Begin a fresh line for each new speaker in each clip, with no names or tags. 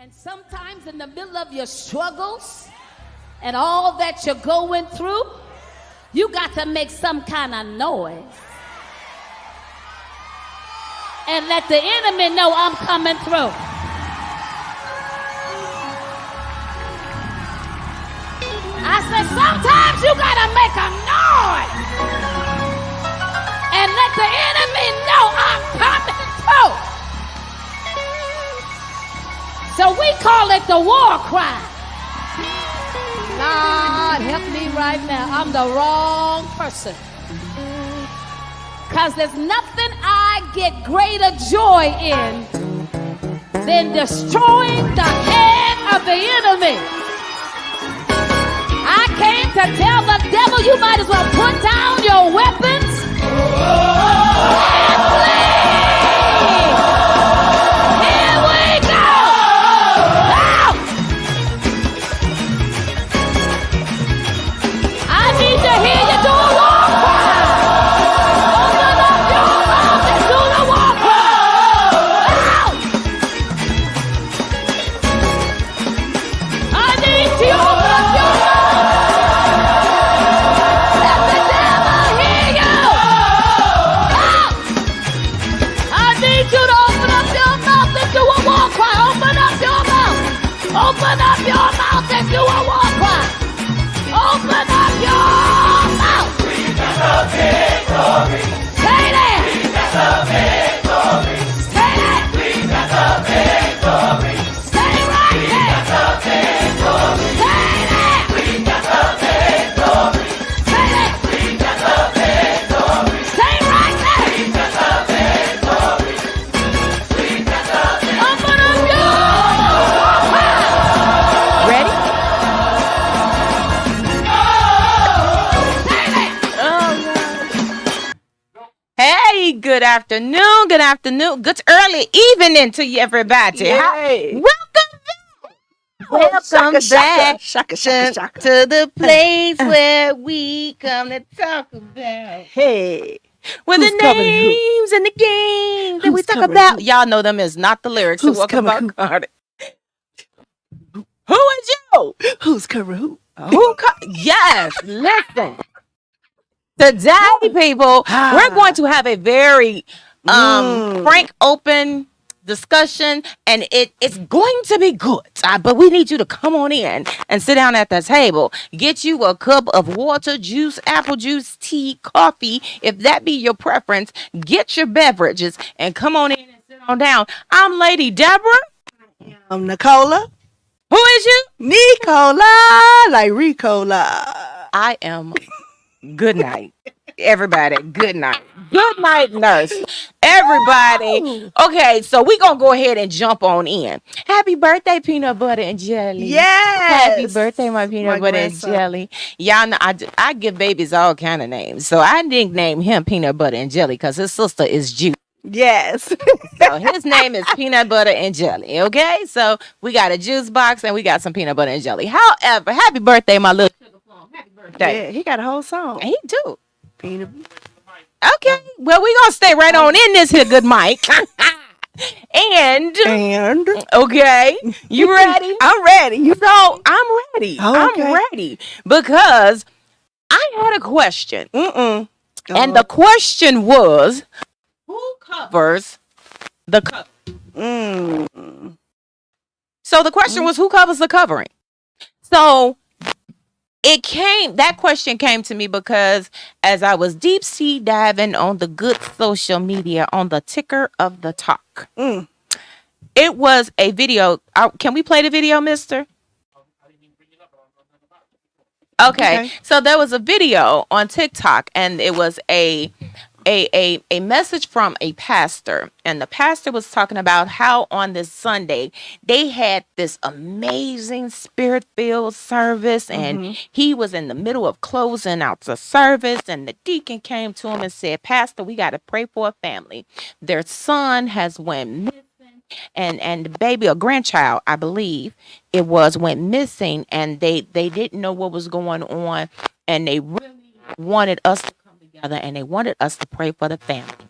And sometimes in the middle of your struggles and all that you're going through, you got to make some kind of noise and let the enemy know I'm coming through. I said, sometimes you got to make a noise and let the enemy know I'm coming through. So we call it the war cry. God, help me right now. I'm the wrong person. Because there's nothing I get greater joy in than destroying the hand of the enemy. I came to tell the devil you might as well put down your weapons and flee. Here we go. Out. I need to hear you do a war cry. Open up your mouth and do the war cry. Out. I need you to open up your mouth. Let the devil hear you. Out. I need you to open up your mouth and do a war cry. Open up your mouth. Open up your mouth and do a war cry. Open up your mouth. We got the victory. Stay there. We got the victory. Stay there. We got the victory. Stay right there. We got the victory. Stay there. We got the victory. Stay there. We got the victory. Stay right there. We got the victory. We got the victory. Open up your mouth. Ready?
Hey, good afternoon, good early evening to you, everybody.
Yay.
Welcome back
Shaka.
to the place where we come to talk about
Hey.
the
Who's coming who?
names and the games that we
Who's
talk
coming
about.
who?
Y'all know them is not the lyrics.
Who's
So welcome
coming
back, Carter. Who is you?
Who's covering who?
Yes, listen. Today, people, we're going to have a very frank, open discussion, and it's going to be good. But we need you to come on in and sit down at the table. Get you a cup of water, juice, apple juice, tea, coffee, if that be your preference. Get your beverages and come on in and sit on down. I'm Lady Deborah.
I'm Nicola.
Who is you?
Nicola, like Ricola.
I am. Good night, everybody. Good night. Good night, nurse. Everybody. Okay, so we're going to go ahead and jump on in. Happy birthday, peanut butter and jelly.
Yes.
Happy birthday, my peanut
My
butter
grandson.
and jelly. Y'all know I give babies all kind of names. So I didn't name him peanut butter and jelly because his sister is Juice.
Yes.
So his name is peanut butter and jelly. Okay, so we got a juice box and we got some peanut butter and jelly. However, happy birthday, my little sugar plum. Happy birthday.
Yeah, he got a whole song.
He do.
Peanut.
Okay, well, we're going to stay right on in this here good mic. And, okay, you ready?
I'm ready. You
So, I'm ready.
Oh, okay.
I'm ready because I had a question.
Mm-mm.
And the question was, who covers the cover? So, the question was, who covers the covering? So, that question came to me because as I was deep sea diving on the good social media on the ticker of the talk, it was a video. Can we play the video, mister? Okay. So there was a video on TikTok and it was a message from a pastor, and the pastor was talking about how on this Sunday they had this amazing spirit-filled service, and he was in the middle of closing out the service, and the deacon came to him and said, "Pastor, we got to pray for a family. Their son has went missing, and the baby, a grandchild, I believe it was, went missing, and they didn't know what was going on, and they really wanted us to come together, and they wanted us to pray for the family."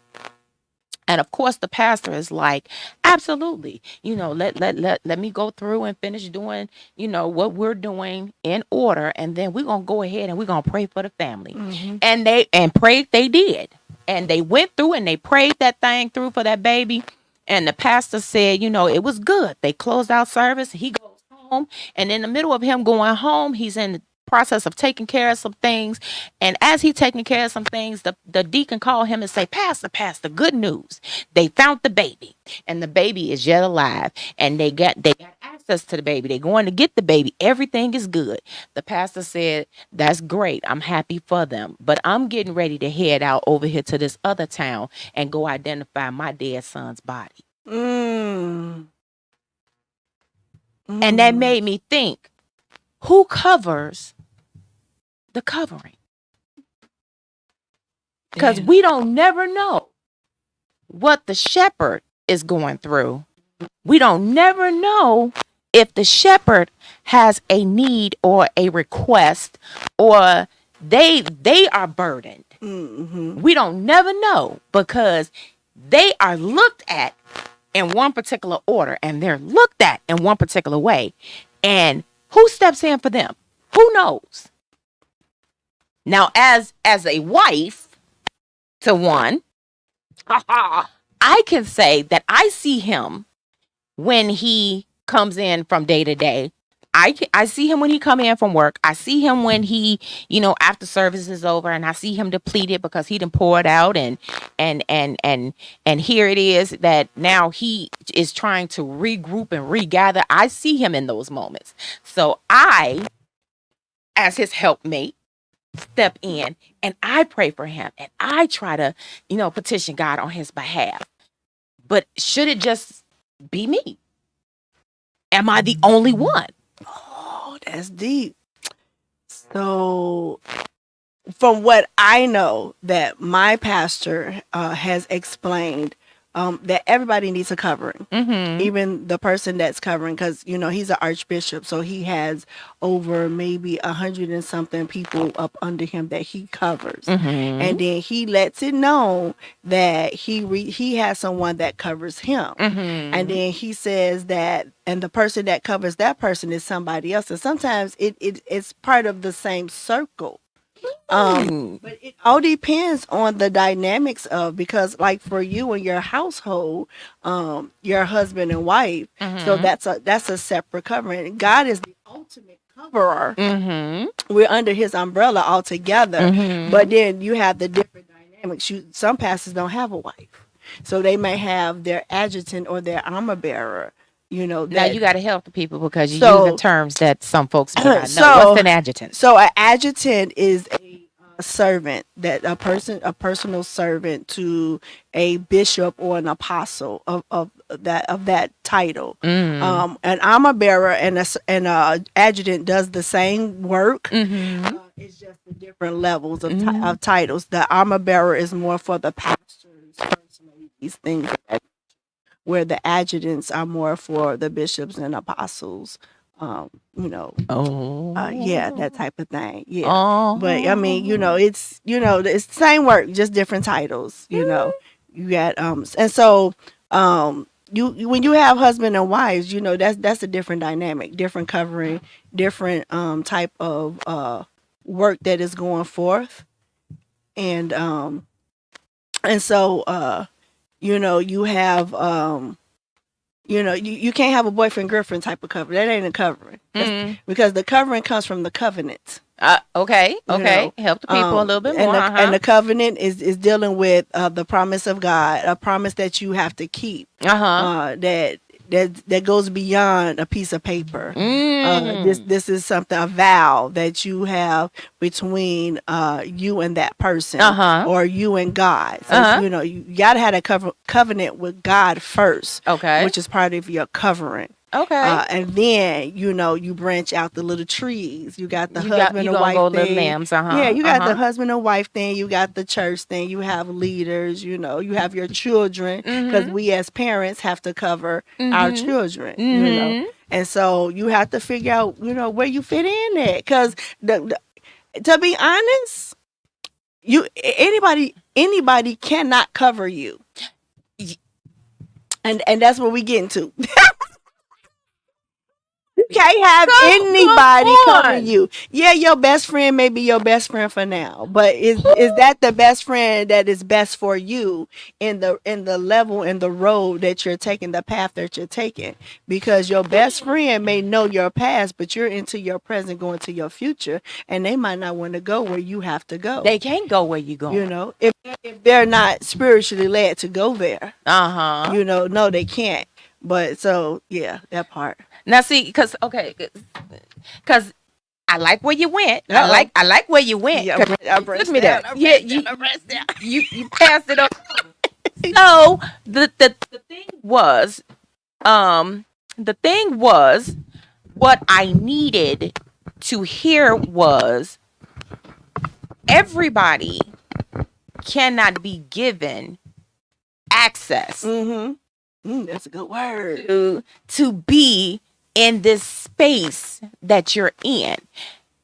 And of course, the pastor is like, absolutely, let me go through and finish doing, what we're doing in order. And then we're going to go ahead and we're going to pray for the family. And prayed they did. And they went through and they prayed that thing through for that baby. And the pastor said, it was good. They closed out service. He goes home. And in the middle of him going home, he's in the process of taking care of some things. And as he taking care of some things, the deacon called him and say, Pastor, good news. They found the baby. And the baby is yet alive. And they got access to the baby. They're going to get the baby. Everything is good. The pastor said, that's great. I'm happy for them. But I'm getting ready to head out over here to this other town and go identify my dead son's body. And that made me think, who covers the covering? Because we don't never know what the shepherd is going through. We don't never know if the shepherd has a need or a request, or they are burdened. We don't never know, because they are looked at in one particular order, and they're looked at in one particular way. And who steps in for them? Who knows? Now, as a wife to one, I can say that I see him when he comes in from day to day. I see him when he come in from work. I see him when he, after service is over, and I see him depleted because he done poured out, and here it is that now he is trying to regroup and regather. I see him in those moments. So I, as his helpmate, step in and I pray for him, and I try to, petition God on his behalf. But should it just be me? Am I the only one?
Oh, that's deep. So, from what I know, that my pastor has explained, that everybody needs a covering, even the person that's covering, because he's an archbishop, so he has over maybe 100 and something people up under him that he covers, and then he lets it know that he has someone that covers him, and then he says that, and the person that covers that person is somebody else, and sometimes it's part of the same circle. But it all depends on the dynamics of, because like for you and your household, your husband and wife, so that's a separate covering. God is the ultimate coverer. We're under his umbrella all together. But then you have the different dynamics. Some pastors don't have a wife, so they may have their adjutant or their armor bearer. Now
you got to help the people, because you use the terms that some folks may not know. What's an adjutant?
So an adjutant is a servant, that a personal servant to a bishop or an apostle of that title. An armor bearer and a adjutant does the same work. It's just the different levels of titles. The armor bearer is more for the pastors, first ladies, things like that, where the adjutants are more for the bishops and apostles, that type of thing. But I mean, it's it's the same work, just different titles. You got and so you when you have husband and wives, that's a different dynamic, different covering, different type of work that is going forth, and so you have you can't have a boyfriend girlfriend type of cover. That ain't a covering, because the covering comes from the covenant.
Okay. Help the people a little bit more.
And the covenant is dealing with the promise of God, a promise that you have to keep. That goes beyond a piece of paper. This is something, a vow that you have between you and that person, or you and God. So you gotta have a covenant with God first, which is part of your covering. And then you branch out the little trees. You got the husband and wife thing.
Lambs,
Yeah, you got the husband and wife thing. You got the church thing. You have leaders. You have your children, because we as parents have to cover our children. And so you have to figure out where you fit in at. Because to be honest, anybody cannot cover you. And that's what we getting to. You can't have
Come
anybody
on.
covering you. Yeah, your best friend may be your best friend for now, but is that the best friend that is best for you in the level and the road that you're taking, the path that you're taking? Because your best friend may know your past, but you're into your present, going to your future, and they might not want to go where you have to go.
They can't go where you going.
You know, if they're not spiritually led to go there,
Uh-huh.
no, they can't. But so yeah, that part.
Now see, because I like where you went.
Uh-oh.
I like where you went.
Yeah,
'Cause
I
you
pressed
took me
down,
there.
I
Yeah,
pressed
you,
down, I pressed down.
you passed it on. So the thing was, the thing was, what I needed to hear was everybody cannot be given access
That's a good word.
to be in this space that you're in.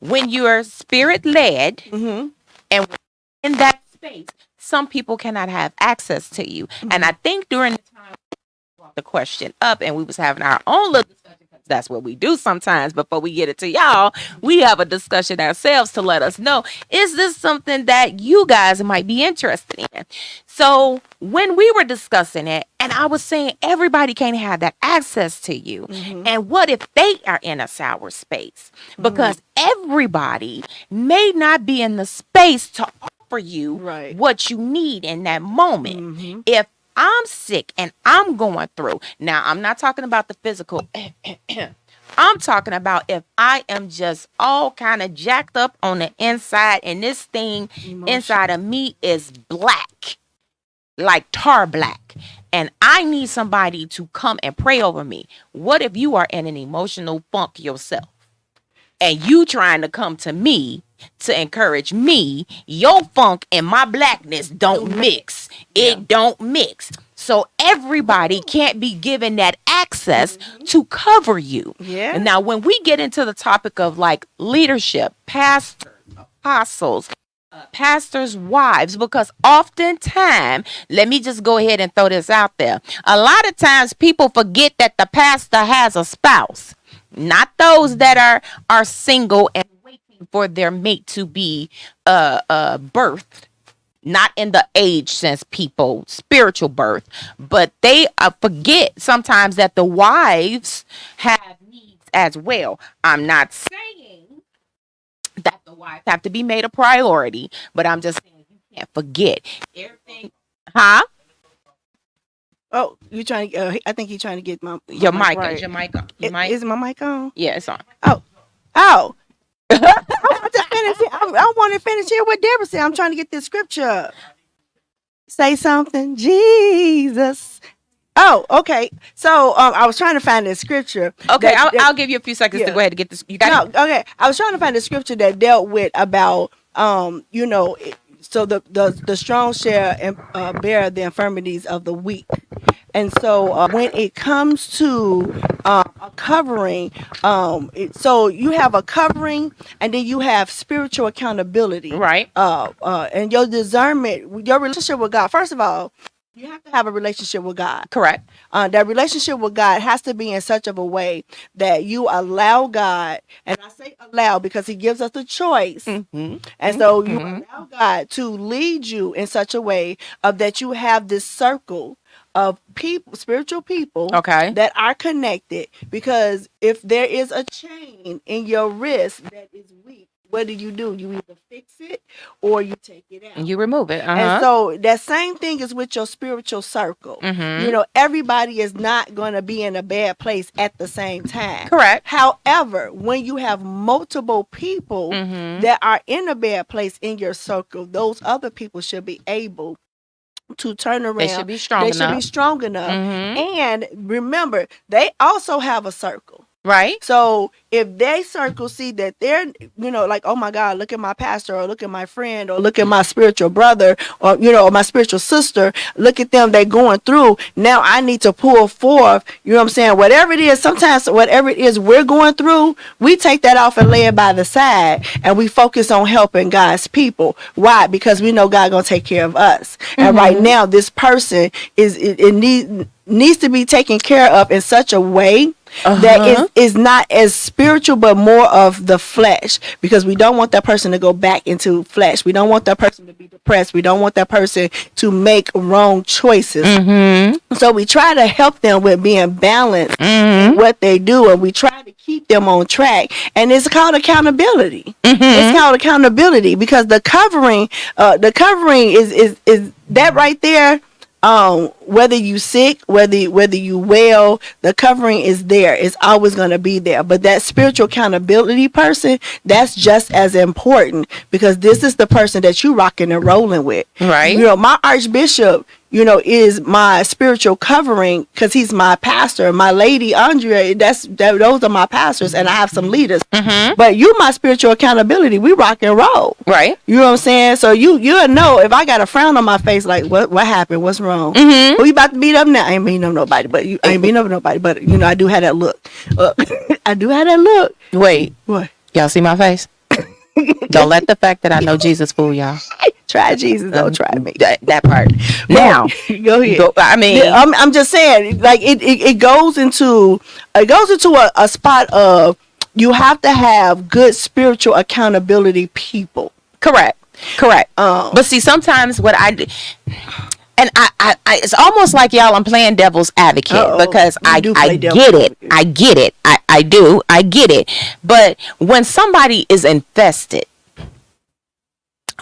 When you're spirit led and in that space, some people cannot have access to you. And I think during the time we brought the question up and we was having our own little discussion, because that's what we do sometimes. Before we get it to y'all, we have a discussion ourselves to let us know, is this something that you guys might be interested in? So when we were discussing it, and I was saying everybody can't have that access to you. And what if they are in a sour space? Because everybody may not be in the space to offer you
Right.
what you need in that moment. If I'm sick and I'm going through, now I'm not talking about the physical. I'm talking about if I am just all kind of jacked up on the inside and this thing inside of me is black, like tar black, and I need somebody to come and pray over me. What if you are in an emotional funk yourself and you trying to come to me to encourage me? Your funk and my blackness don't mix. It don't mix. So everybody can't be given that access to cover you.
Yeah.
Now, when we get into the topic of like leadership, pastors, apostles, pastors' wives, because oftentimes, let me just go ahead and throw this out there. A lot of times people forget that the pastor has a spouse, not those that are single and waiting for their mate to be birthed. Not in the age sense, people, spiritual birth, but they forget sometimes that the wives have needs as well. I'm not saying that the wives have to be made a priority, but I'm just saying you can't forget everything. Huh?
Oh, you trying? I think he's trying to get my
Your mic,
right.
is your mic on? Your mic?
Is my mic on?
Yeah, it's on.
Oh. I want to finish. I want to finish here what Deborah said. I'm trying to get this scripture up. Say something, Jesus. Oh, okay. So I was trying to find this scripture.
Okay, I'll give you a few seconds to go ahead and get this. You got it?
Okay. I was trying to find the scripture that dealt with about so the strong shall bear the infirmities of the weak. And so when it comes to a covering, so you have a covering and then you have spiritual accountability.
Right.
And your discernment, your relationship with God. First of all, you have to have a relationship with God.
Correct.
That relationship with God has to be in such of a way that you allow God, and I say allow because He gives us the choice, and so you allow God to lead you in such a way of that you have this circle of people, spiritual people,
Okay.
that are connected. Because if there is a chain in your wrist that is weak, what do? You either fix it or you take it out.
And you remove it.
And so that same thing is with your spiritual circle. Everybody is not going to be in a bad place at the same time.
Correct.
However, when you have multiple people that are in a bad place in your circle, those other people should be able to turn around.
They should be strong enough.
They should be strong enough. And remember, they also have a circle.
Right.
So if they circle see that they're, like, oh my God, look at my pastor, or look at my friend, or look at my spiritual brother, or, or my spiritual sister, look at them, they're going through. Now I need to pull forth, what I'm saying? Whatever it is, sometimes whatever it is we're going through, we take that off and lay it by the side and we focus on helping God's people. Why? Because we know God gonna take care of us. And right now this person is, it needs, needs to be taken care of in such a way that is not as spiritual but more of the flesh, because we don't want that person to go back into flesh. We don't want that person to be depressed. We don't want that person to make wrong choices. So we try to help them with being balanced in what they do, and we try to keep them on track, and it's called accountability. It's called accountability because the covering is that right there. Whether you sick, whether you well, the covering is there. It's always going to be there. But that spiritual accountability person, that's just as important, because this is the person that you rocking and rolling with.
Right.
You know, my Archbishop, you know, is my spiritual covering because he's my pastor. My lady Andrea, those are my pastors, and I have some leaders. But you my spiritual accountability. We rock and roll. Right. You know what I'm saying? So you'll know if I got a frown on my face, like what happened? What's wrong? Who you about to beat up now? I ain't beating up nobody, but I ain't beating up nobody. But you know, I do have that look. I do have that look.
Wait.
What?
Y'all see my face? Don't let the fact that I know Jesus fool y'all.
Try Jesus, don't try me.
That part. Now,
go ahead.
I mean,
I'm just saying, like it goes into a spot of you have to have good spiritual accountability people.
Correct. But see, sometimes what I do, and I it's almost like y'all, I'm playing devil's advocate because I get it. I get it. But when somebody is infested,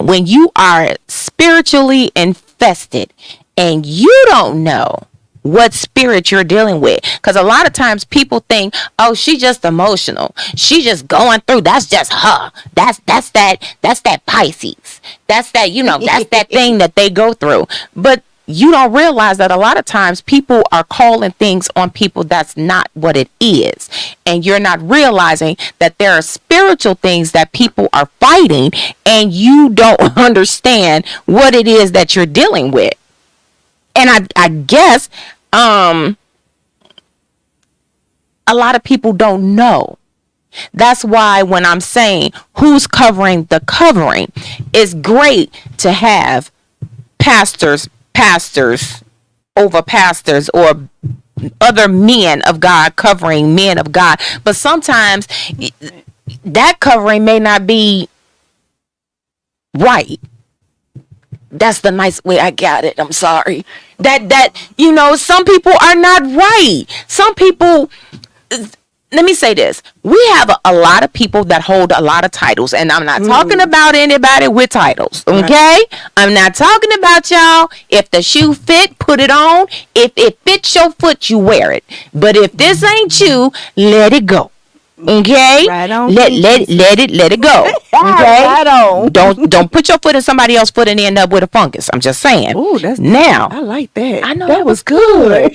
when you are spiritually infested and you don't know what spirit you're dealing with, because a lot of times people think, oh, she just emotional, she just going through, that's just her, that's that Pisces, that's that, you know, that's that thing that they go through. But you don't realize that a lot of times people are calling things on people that's not what it is. And you're not realizing that there are spiritual things that people are fighting, and you don't understand what it is that you're dealing with. And I guess a lot of people don't know. That's why when I'm saying who's covering the covering, it's great to have pastors over pastors, or other men of God covering men of God. But sometimes that covering may not be right. That's the nice way I got it. I'm sorry. That you know, some people are not right. Some people, let me say this. We have a lot of people that hold a lot of titles, and I'm not talking about anybody with titles, okay? Right. I'm not talking about y'all. If the shoe fit, put it on. If it fits your foot, you wear it. But if this ain't you, let it go. Okay? Right on. Let it go. Okay? Right on. Don't put your foot in somebody else's foot and end up with a fungus. I'm just saying.
Oh, that's
now.
I like that.
I know that was good.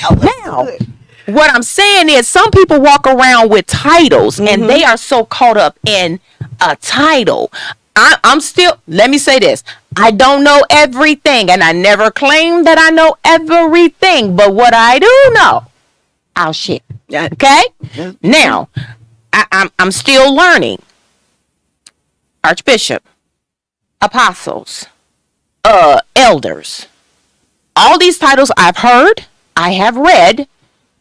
Now. Good. What I'm saying is, some people walk around with titles and they are so caught up in a title. I'm still, let me say this. I don't know everything, and I never claim that I know everything. But what I do know, I'll share. Okay? Now, I'm still learning. Archbishop, apostles, elders. All these titles I've heard, I have read,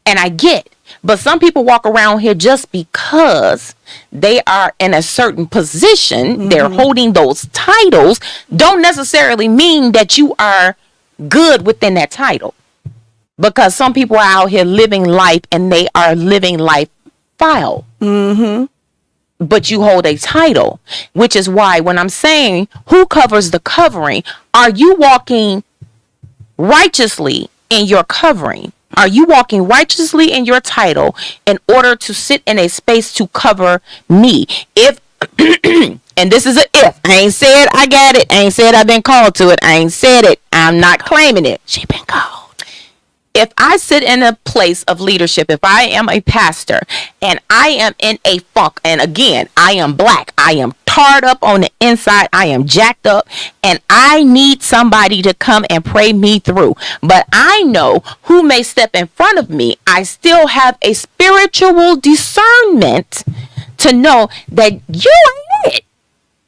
and I get. But some people walk around here just because they are in a certain position, they're holding those titles, don't necessarily mean that you are good within that title. Because some people are out here living life, and they are living life foul. But you hold a title, which is why when I'm saying who covers the covering, are you walking righteously in your covering? Are you walking righteously in your title in order to sit in a space to cover me? If, and this is a if, I ain't said I got it. I ain't said I've been called to it. I ain't said it. I'm not claiming it. She been called. If I sit in a place of leadership, if I am a pastor and I am in a funk, and again, I am black, I am tarred up on the inside, I am jacked up, and I need somebody to come and pray me through. But I know who may step in front of me. I still have a spiritual discernment to know that you ain't it.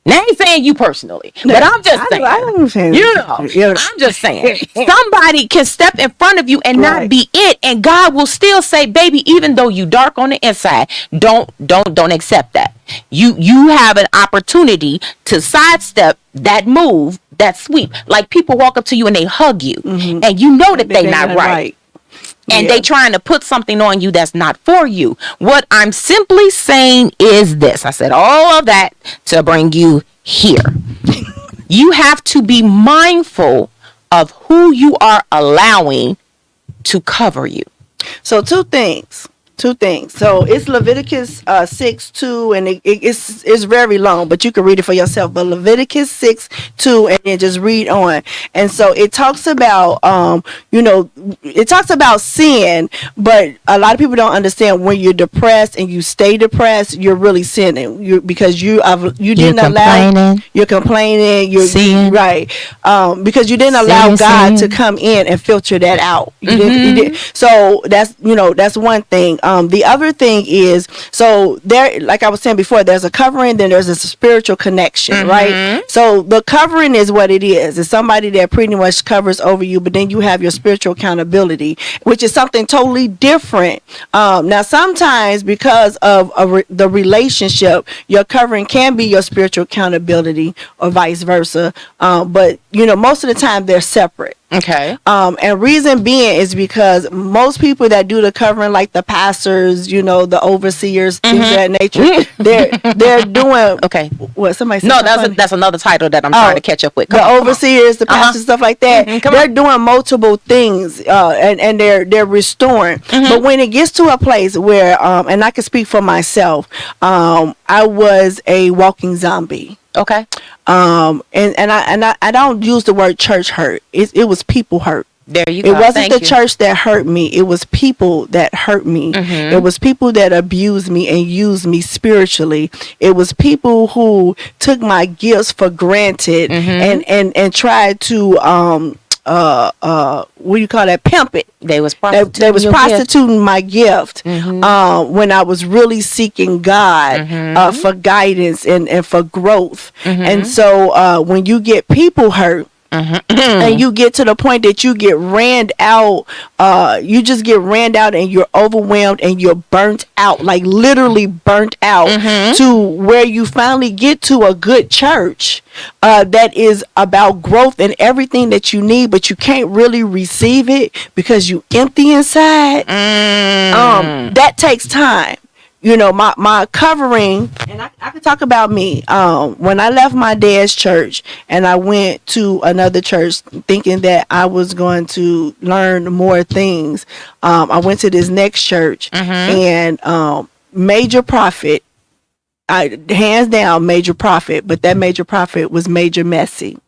Now, I ain't saying you personally, but I'm just saying. I'm just saying. Somebody can step in front of you and not be it, and God will still say, "Baby, even though you dark on the inside, don't accept that. You have an opportunity to sidestep that move, that sweep. Like people walk up to you and they hug you, and you know that they're not right." And they trying to put something on you that's not for you. What I'm simply saying is this. I said all of that to bring you here. You have to be mindful of who you are allowing to cover you.
So two things. So it's Leviticus 6:2, and it's very long, but you can read it for yourself. But Leviticus 6:2, and then just read on. And so it talks about it talks about sin, but a lot of people don't understand when you're depressed and you stay depressed, you're really sinning. Because you're complaining, you're sin. Right. Because you didn't allow God to come in and filter that out. You didn't. So that's one thing. The other thing is, so there, like I was saying before, there's a covering, then there's a spiritual connection, right? So the covering is what it is. It's somebody that pretty much covers over you, but then you have your spiritual accountability, which is something totally different. Now, sometimes because of the relationship, your covering can be your spiritual accountability or vice versa. But, most of the time they're separate.
Okay.
And reason being is because most people that do the covering, like the pastors, the overseers, things of that nature, they're doing.
Okay.
What somebody said?
No, that's another title that I'm trying to catch up with.
Overseers, the pastors, stuff like that. They're doing multiple things, and they're restoring. But when it gets to a place where, and I can speak for myself, I was a walking zombie.
Okay.
And I don't use the word church hurt. It was people hurt.
There you go.
It wasn't the church that hurt me. It was people that hurt me. It was people that abused me and used me spiritually. It was people who took my gifts for granted and tried to what do you call that? Pimp it.
They was
prostituting my gift when I was really seeking God for guidance and for growth. And so when you get people hurt, and you get to the point that you get ranned out, you just get ranned out and you're overwhelmed and you're burnt out, like literally burnt out, to where you finally get to a good church that is about growth and everything that you need, but you can't really receive it because you empty inside. That takes time. My covering, and I can talk about me. When I left my dad's church and I went to another church thinking that I was going to learn more things, I went to this next church and major prophet, hands down major prophet, but that major prophet was major messy.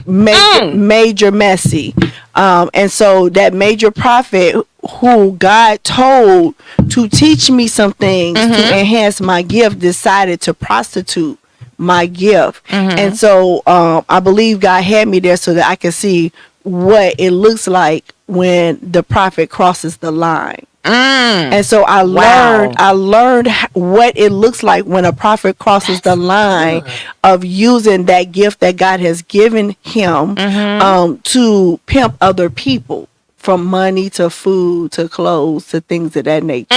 Major messy. And so that major prophet who God told to teach me some things to enhance my gift decided to prostitute my gift. And so I believe God had me there so that I could see what it looks like when the prophet crosses the line. And so I learned what it looks like when a prophet crosses the line of using that gift that God has given him to pimp other people, from money to food to clothes to things of that nature.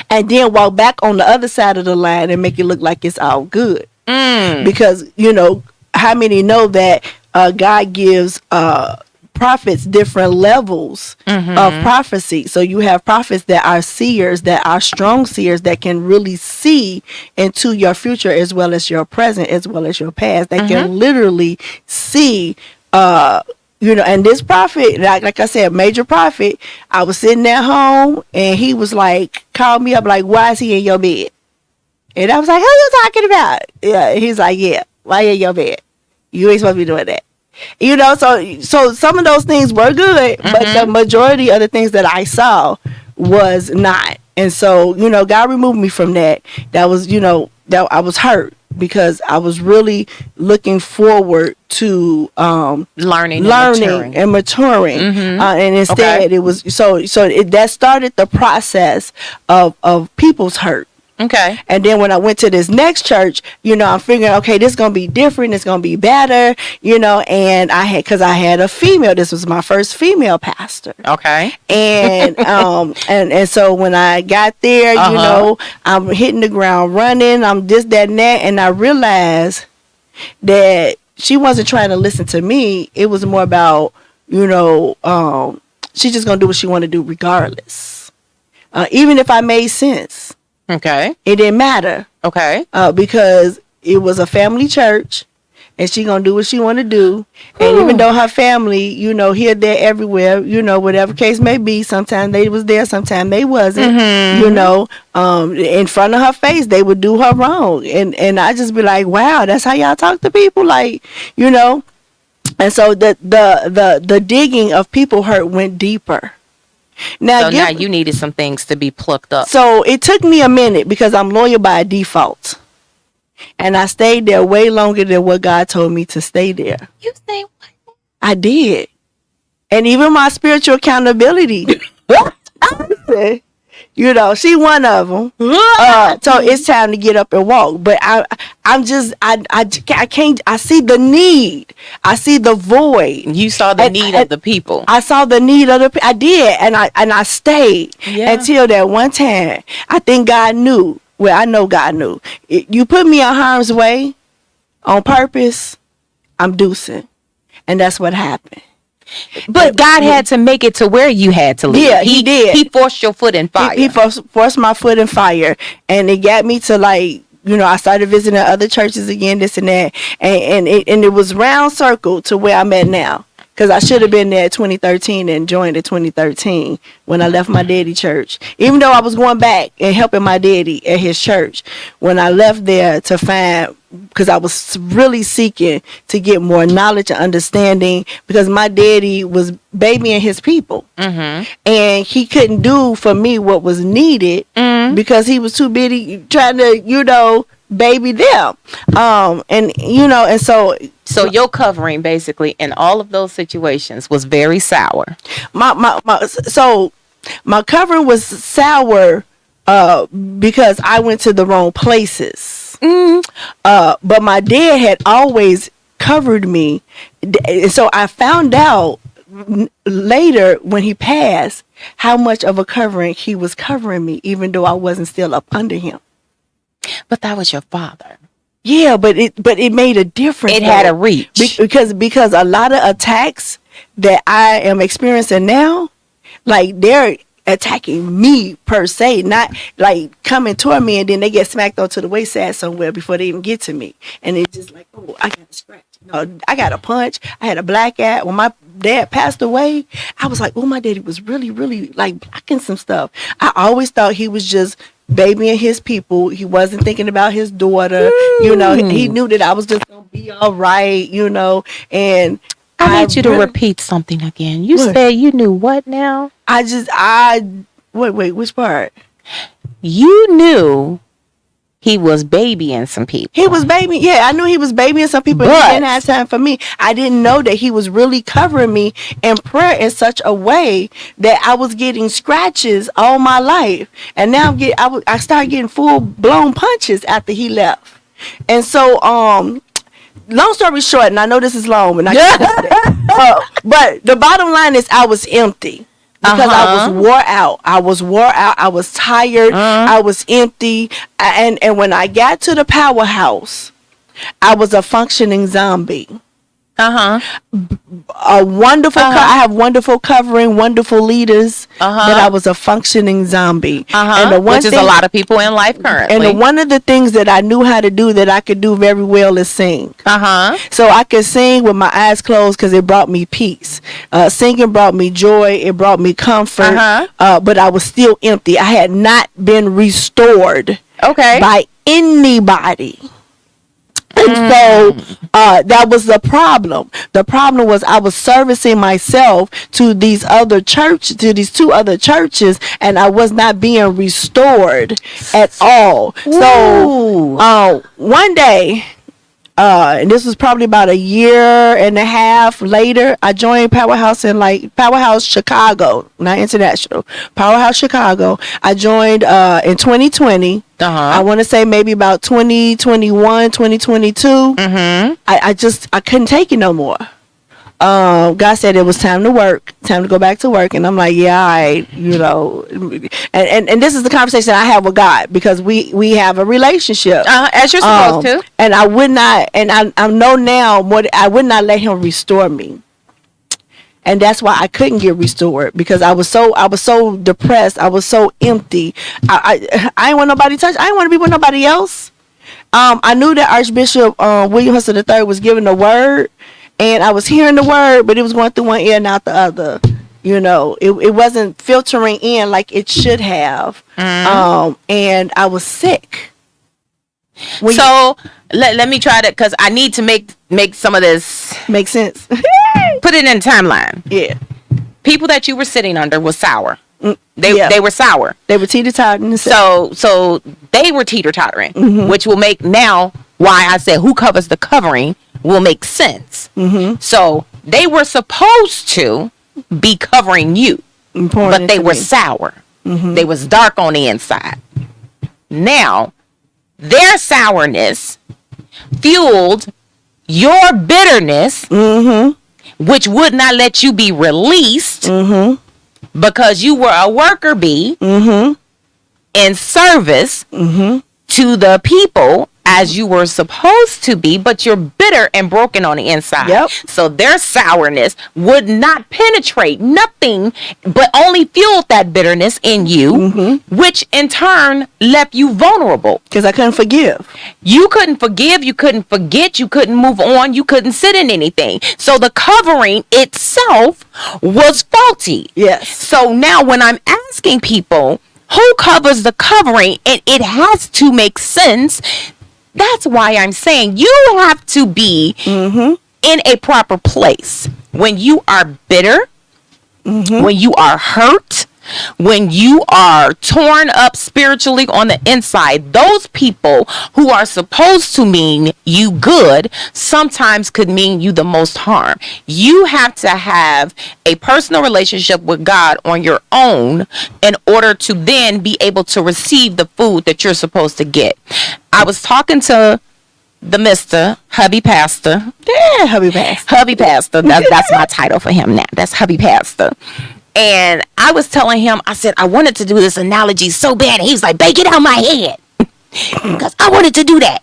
And then walk back on the other side of the line and make it look like it's all good. Because, how many know that God gives prophets different levels of prophecy? So you have prophets that are seers, that are strong seers, that can really see into your future as well as your present as well as your past, that can literally see and this prophet, like I said, major prophet, I was sitting at home and he was like, called me up like, why is he in your bed? And I was like, who are you talking about? Yeah, he's like, yeah, why in your bed? You ain't supposed to be doing that. So some of those things were good, but the majority of the things that I saw was not. And so, God removed me from that. That was, that I was hurt because I was really looking forward to
learning
and maturing. And instead it was that started the process of people's hurt.
Okay.
And then when I went to this next church, I'm figuring, okay, this is going to be different. It's going to be better, and because I had a female, this was my first female pastor.
Okay.
And, and so when I got there, I'm hitting the ground running. I'm this, that, and that. And I realized that she wasn't trying to listen to me. It was more about, she's just going to do what she want to do regardless. Even if I made sense.
Okay.
It didn't matter.
Okay.
Because it was a family church, and she gonna do what she want to do. And even though her family, here, there, everywhere, whatever case may be, sometimes they was there, sometimes they wasn't. In front of her face, they would do her wrong, and I just be like, wow, that's how y'all talk to people, like, And so the digging of people hurt went deeper. Now
you needed some things to be plucked up.
So it took me a minute because I'm loyal by default. And I stayed there way longer than what God told me to stay there.
You say what?
I did. And even my spiritual accountability. She one of them. So it's time to get up and walk. But I can't. I see the need. I see the void.
You saw the need of the people.
I saw the need of the. I did, and I stayed until that one time. I think God knew. Well, I know God knew. You put me in harm's way on purpose, I'm deucing, and that's what happened.
But God had to make it to where you had to leave.
Yeah, he did.
He forced your foot in fire.
He forced my foot in fire, and it got me to I started visiting other churches again, this and that, and it was round circle to where I'm at now. Because I should have been there in 2013 and joined in 2013 when I left my daddy church. Even though I was going back and helping my daddy at his church, when I left there to find, because I was really seeking to get more knowledge and understanding, because my daddy was babying his people. Mm-hmm. And he couldn't do for me what was needed because he was too busy trying to, baby them. And so
your covering basically in all of those situations was very sour.
My covering was sour because I went to the wrong places. But my dad had always covered me. And so I found out later when he passed how much of a covering he was covering me, even though I wasn't still up under him.
But that was your father.
Yeah, but it made a difference.
It had a reach.
Because a lot of attacks that I am experiencing now, like they're attacking me per se, not like coming toward me and then they get smacked onto the wayside somewhere before they even get to me. And it's just like, oh, I got a scratch. No, I got a punch. I had a black eye. When my dad passed away, I was like, oh, my daddy was really, really like blocking some stuff. I always thought he was just babying his people. He wasn't thinking about his daughter. He knew that I was just gonna be all right, and
I need you to repeat something again. You said you knew what now?
Wait, which part?
You knew he was babying some people.
He was babying, yeah, I knew he was babying some people, but he didn't have time for me. I didn't know that he was really covering me in prayer in such a way that I was getting scratches all my life. And now I started getting full-blown punches after he left. And so, long story short, and I know this is long, but but the bottom line is I was empty. Because I was wore out. I was tired. I was empty. And when I got to the powerhouse, I was a functioning zombie. A wonderful I have wonderful covering, wonderful leaders, but I was a functioning zombie.
And the one which is a lot of people in life currently.
And one of the things that I knew how to do that I could do very well is sing. So I could sing with my eyes closed because it brought me peace. Singing brought me joy. It brought me comfort. But I was still empty. I had not been restored by anybody. And so that was the problem. The problem was I was servicing myself to these two other churches, and I was not being restored at all. Ooh. So one day And this was probably about a year and a half later. I joined Powerhouse Chicago, not international. Powerhouse Chicago. I joined in 2020. I want to say maybe about 2021, 2022. I couldn't take it no more. God said it was time to go back to work, and I'm like, yeah, and this is the conversation I have with God, because we have a relationship,
as you're supposed to.
And I would not, and I know now I would not let Him restore me, and that's why I couldn't get restored, because I was so depressed, I was so empty. I didn't want nobody to touch. I didn't want to be with nobody else. I knew that Archbishop William Hudson III was giving the word. And I was hearing the word, but it was going through one ear and out the other. It wasn't filtering in like it should have. And I was sick.
Let me try to, because I need to make some of this
make sense.
Put it in timeline.
Yeah.
People that you were sitting under was sour. They were sour.
They were teeter-tottering.
So they were teeter-tottering, which will make now why I said who covers the covering will make sense. So they were supposed to be covering you, but they were sour. They was dark on the inside. Now their sourness fueled your bitterness, which would not let you be released, because you were a worker bee in service to the people as you were supposed to be, but you're bitter and broken on the inside.
Yep.
So their sourness would not penetrate nothing, but only fueled that bitterness in you, which in turn left you vulnerable.
Because I couldn't forgive.
You couldn't forgive, you couldn't forget, you couldn't move on, you couldn't sit in anything. So the covering itself was faulty.
Yes.
So now when I'm asking people who covers the covering, and it has to make sense, that's why I'm saying you have to be in a proper place. When you are bitter, when you are hurt, when you are torn up spiritually on the inside, those people who are supposed to mean you good sometimes could mean you the most harm. You have to have a personal relationship with God on your own in order to then be able to receive the food that you're supposed to get. I was talking to the Mr. Hubby Pastor.
Yeah, Hubby Pastor.
Hubby Pastor. That's my title for him now. That's Hubby Pastor. And I was telling him, I said, I wanted to do this analogy so bad. And he was like, bake it out my head. Because I wanted to do that.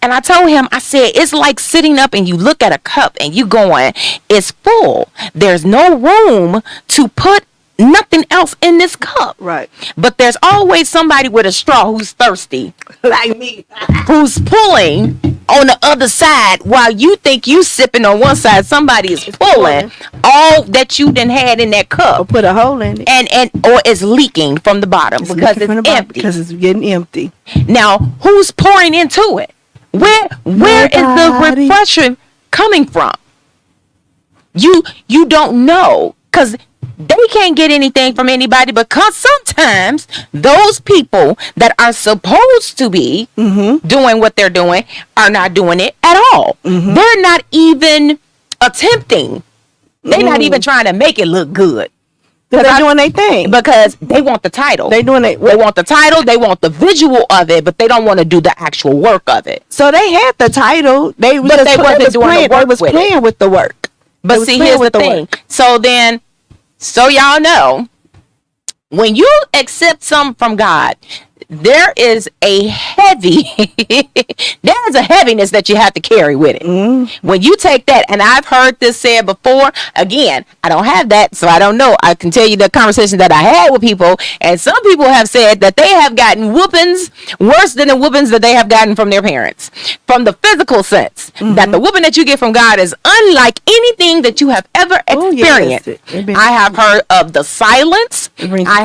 And I told him, I said, it's like sitting up and you look at a cup and you going, it's full. There's no room to put nothing else in this cup.
Right.
But there's always somebody with a straw who's thirsty.
Like me.
Who's pulling on the other side while you think you sipping on one side. Somebody is pulling all that you done had in that cup.
Or put a hole in it.
And or it's leaking from the bottom because it's empty.
Because it's getting empty.
Now, who's pouring into it? Where is the refreshing coming from? You don't know, because they can't get anything from anybody, because sometimes those people that are supposed to be doing what they're doing are not doing it at all. They're not even attempting. They're not even trying to make it look good.
They're doing their thing.
Because they want the title.
They want the title,
they want the visual of it, but they don't want to do the actual work of it.
So they had the title. They wasn't doing the work. They was playing with the work.
But see, here's the thing. So y'all know, when you accept something from God, there is a heaviness that you have to carry with it. When you take that, and I've heard this said before, again, I don't have that, so I don't know. I can tell you the conversation that I had with people, and some people have said that they have gotten whoopings worse than the whoopings that they have gotten from their parents, from the physical sense, that the whooping that you get from God is unlike anything that you have ever experienced. I have heard of the silence. I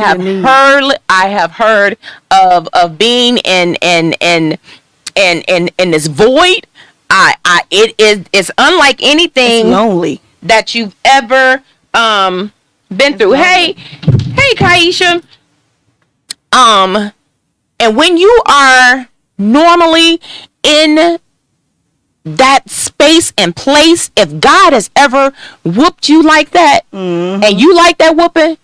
have heard of being in this void. It's unlike anything
lonely
that you've ever been through. Hey Kaisha. And when you are normally in that space and place, if God has ever whooped you like that, and you like that whooping,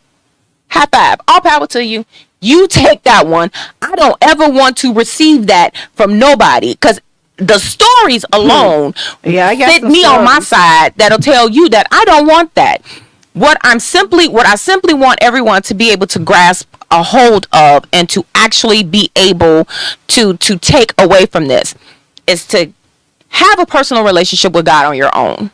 high five, all power to you. You take that one. I don't ever want to receive that from nobody, because the stories alone
I got
fit
some
me on my
stories.
side that'll tell you that I don't want that. What I simply want everyone to be able to grasp a hold of and to actually be able to take away from this is to have a personal relationship with God on your own.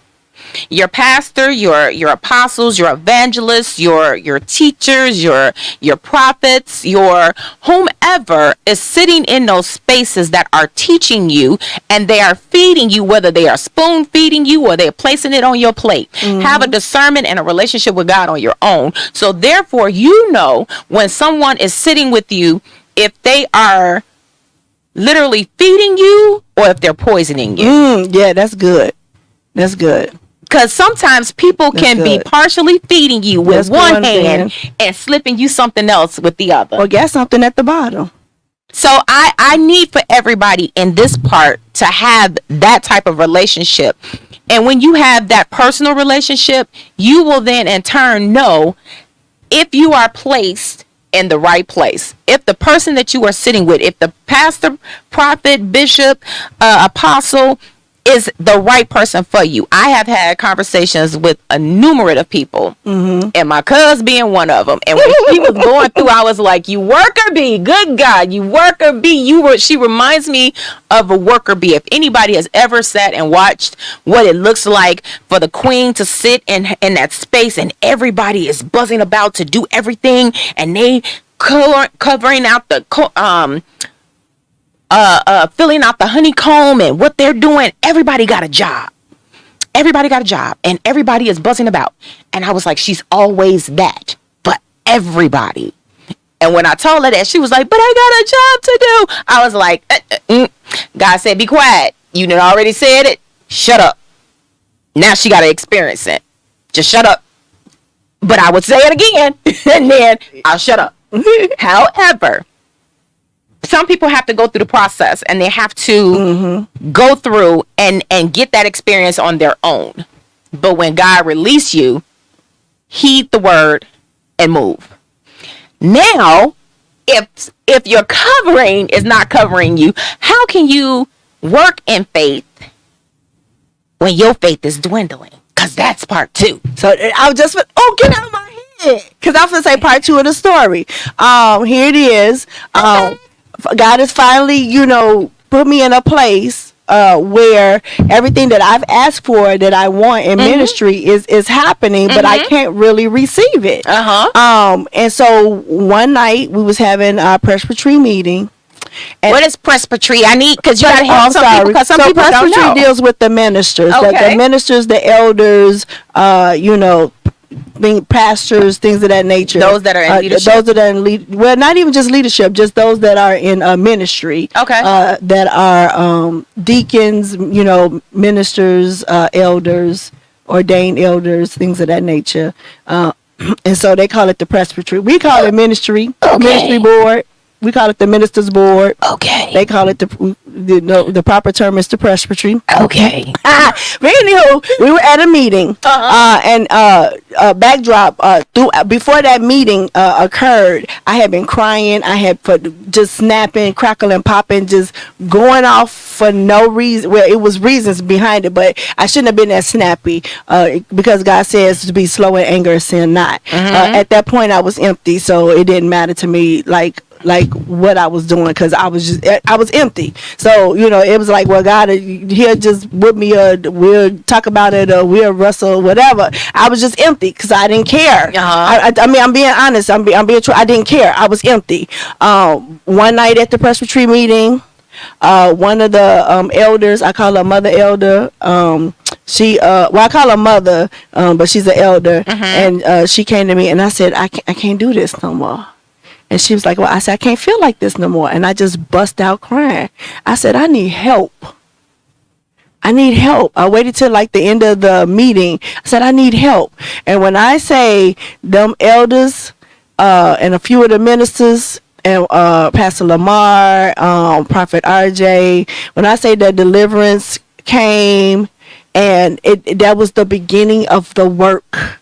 Your pastor, your apostles, your evangelists, your teachers, your prophets, your whomever is sitting in those spaces that are teaching you, and they are feeding you, whether they are spoon feeding you or they're placing it on your plate. Have a discernment and a relationship with God on your own. So therefore, you know when someone is sitting with you, if they are literally feeding you or if they're poisoning you.
Yeah, that's good. That's good.
Because sometimes people
That's
can be
good.
partially feeding you with
That's
one
good,
hand and slipping you something else with the other.
Or get something at the bottom.
So I need for everybody in this part to have that type of relationship. And when you have that personal relationship, you will then in turn know if you are placed in the right place. If the person that you are sitting with, if the pastor, prophet, bishop, apostle is the right person for you. I have had conversations with a numerate of people, and my cuz being one of them. And when she was going through, I was like, "You worker bee, good God, you worker bee." She reminds me of a worker bee. If anybody has ever sat and watched what it looks like for the queen to sit in that space, and everybody is buzzing about to do everything, and they covering out the filling out the honeycomb and what they're doing. Everybody got a job. Everybody got a job, and everybody is buzzing about. And I was like, she's always that for everybody. And when I told her that, she was like, but I got a job to do. I was like, God said, be quiet. You done already said it. Shut up. Now she got to experience it. Just shut up. But I would say it again, and then I'll shut up. However, some people have to go through the process, and they have to go through and get that experience on their own. But when God release you, heed the word and move. Now, if your covering is not covering you, how can you work in faith when your faith is dwindling? Because that's part 2.
So I was just, get out of my head. Because I'm going to say part 2 of the story. Here it is. God has finally, put me in a place where everything that I've asked for that I want in ministry is happening, but I can't really receive it. And so one night we was having a presbytery meeting. And
what is presbytery? I need, because you got to help some people, because some people don't know.
Presbytery deals with the ministers,
Okay.
the ministers, the elders, being pastors, things of that nature.
Those that are in leadership.
Those that are in well, not even just leadership, just those that are in ministry.
Okay.
That are deacons, ministers, elders, ordained elders, things of that nature. And so they call it the presbytery. We call it ministry, ministry board. We call it the ministers board.
Okay.
They call it the proper term is the presbytery.
Okay.
But anywho, we were at a meeting, and backdrop. Before that meeting occurred, I had been crying. I had just snapping, crackling, popping, just going off for no reason. Well, it was reasons behind it, but I shouldn't have been that snappy because God says to be slow in anger, sin not. At that point, I was empty, so it didn't matter to me like what I was doing, because I was empty. So it was like, well, God, he'll just whip me, we'll talk about it, or we'll wrestle, whatever. I was just empty because I didn't care. I mean, I'm being honest. I'm being true. I didn't care. I was empty. One night at the presbytery meeting, one of the elders, I call her mother elder, I call her mother, but she's an elder, and she came to me and I said, I can't do this no more. And she was like, well, I said, I can't feel like this no more. And I just bust out crying. I said, I need help. I need help. I waited till like the end of the meeting. I said, I need help. And when I say them elders and a few of the ministers and Pastor Lamar, Prophet RJ, when I say that deliverance came, and that was the beginning of the work.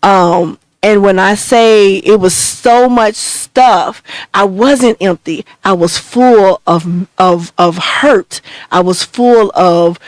And when I say it was so much stuff, I wasn't empty. I was full of hurt. I was full of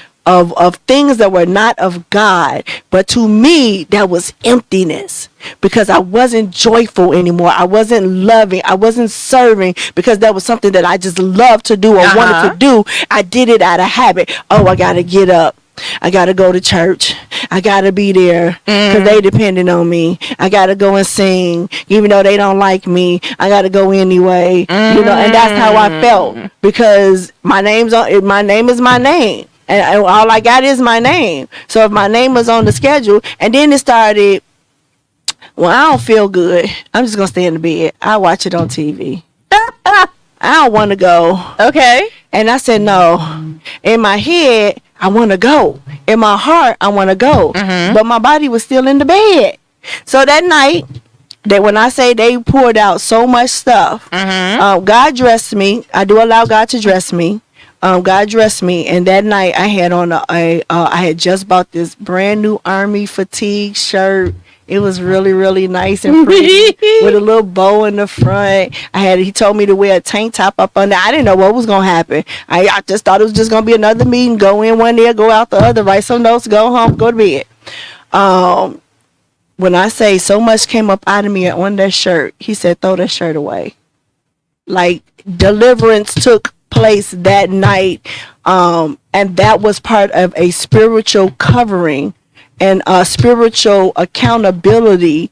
things that were not of God. But to me, that was emptiness, because I wasn't joyful anymore. I wasn't loving. I wasn't serving, because that was something that I just loved to do or wanted to do. I did it out of habit. Oh, I got to get up. I got to go to church. I got to be there because they depending on me. I got to go and sing. Even though they don't like me, I got to go anyway. You know, and that's how I felt, because my name is my name. And all I got is my name. So if my name was on the schedule, and then it started, well, I don't feel good, I'm just going to stay in the bed. I watch it on TV. I don't want to go.
Okay.
And I said, no. In my head, I want to go. In my heart, I want to go. But my body was still in the bed. So that night, when I say they poured out so much stuff, God dressed me. I do allow God to dress me. God dressed me, and that night I had on I had just bought this brand new army fatigue shirt. It was really, really nice and pretty with a little bow in the front. He told me to wear a tank top up under. I didn't know what was gonna happen. I just thought it was just gonna be another meeting. Go in one ear, go out the other. Write some notes, go home, go to bed. When I say so much came up out of me on that shirt, he said, "Throw that shirt away." Like, deliverance took place that night, and that was part of a spiritual covering and spiritual accountability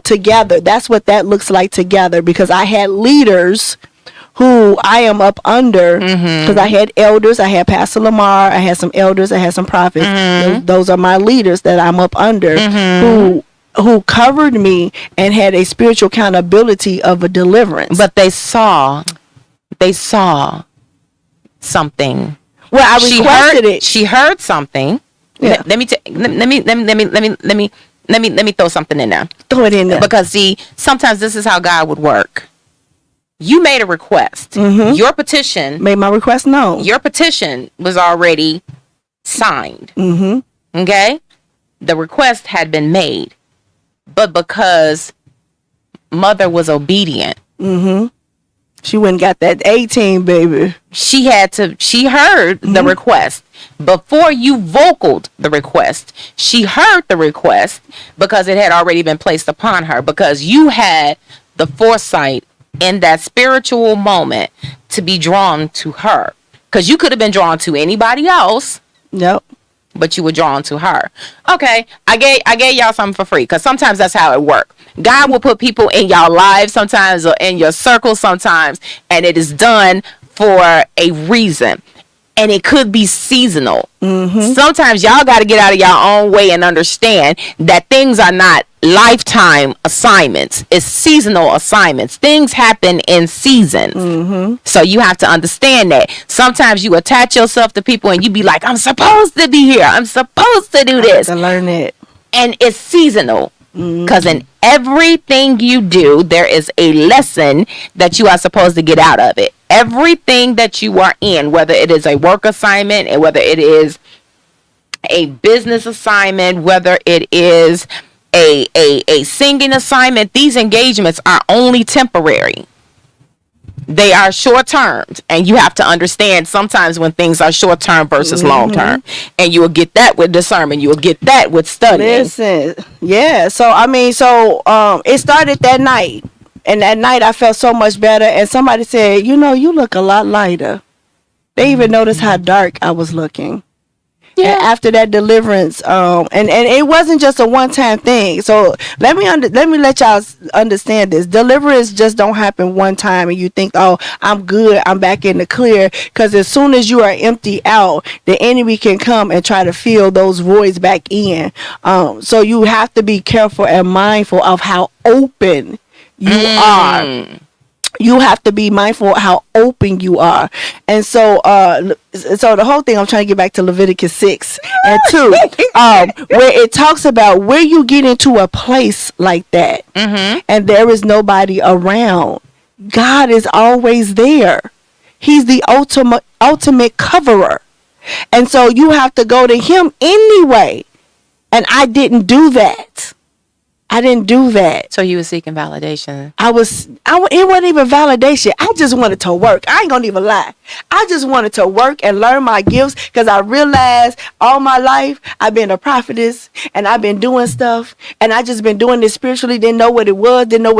together. That's what that looks like together, because I had leaders who I am up under, because I had elders. I had Pastor Lamar, I had some elders, I had some prophets. Those are my leaders that I'm up under, who covered me and had a spiritual accountability of a deliverance.
But they saw something.
Well, I requested it.
She heard something.
Yeah.
Let me throw something in there.
Throw it in there.
Because see, sometimes this is how God would work. You made a request. Your petition
Made my request known.
Your petition was already signed. Okay? The request had been made. But because mother was obedient,
she went and got that 18, baby.
she heard the request. Before you vocaled the request, she heard the request, because it had already been placed upon her, because you had the foresight in that spiritual moment to be drawn to her. Because you could have been drawn to anybody else.
Nope.
But you were drawn to her. Okay, I gave y'all something for free, because sometimes that's how it works. God will put people in y'all lives sometimes, or in your circle sometimes, and it is done for a reason. And it could be seasonal. Sometimes y'all got to get out of your own way and understand that things are not lifetime assignments. It's seasonal assignments. Things happen in seasons. So you have to understand that. Sometimes you attach yourself to people and you be like, I'm supposed to be here. I'm supposed to do this.
I have to learn it.
And it's seasonal. Because in everything you do, there is a lesson that you are supposed to get out of it. Everything that you are in, whether it is a work assignment, and whether it is a business assignment, whether it is a singing assignment, these engagements are only temporary. They are short terms, and you have to understand sometimes when things are short term versus long term, and you will get that with discernment. You will get that with studying.
Listen, yeah. So it started that night, and that night I felt so much better. And somebody said, you look a lot lighter. They even noticed how dark I was looking. Yeah. And after that deliverance, and it wasn't just a one-time thing. So let me let y'all understand this. Deliverance just don't happen one time, and you think, oh, I'm good, I'm back in the clear. Because as soon as you are empty out, the enemy can come and try to fill those voids back in. So you have to be careful and mindful of how open you are. You have to be mindful of how open you are. And so the whole thing, I'm trying to get back to Leviticus 6 and 2, where it talks about where you get into a place like that, and there is nobody around. God is always there. He's the ultimate coverer. And so you have to go to him anyway. And I didn't do that. I didn't do that.
So you were seeking validation.
It wasn't even validation. I just wanted to work. I ain't gonna even lie. I just wanted to work and learn my gifts, because I realized all my life I've been a prophetess and I've been doing stuff, and I just been doing this spiritually. Didn't know what it was. Didn't know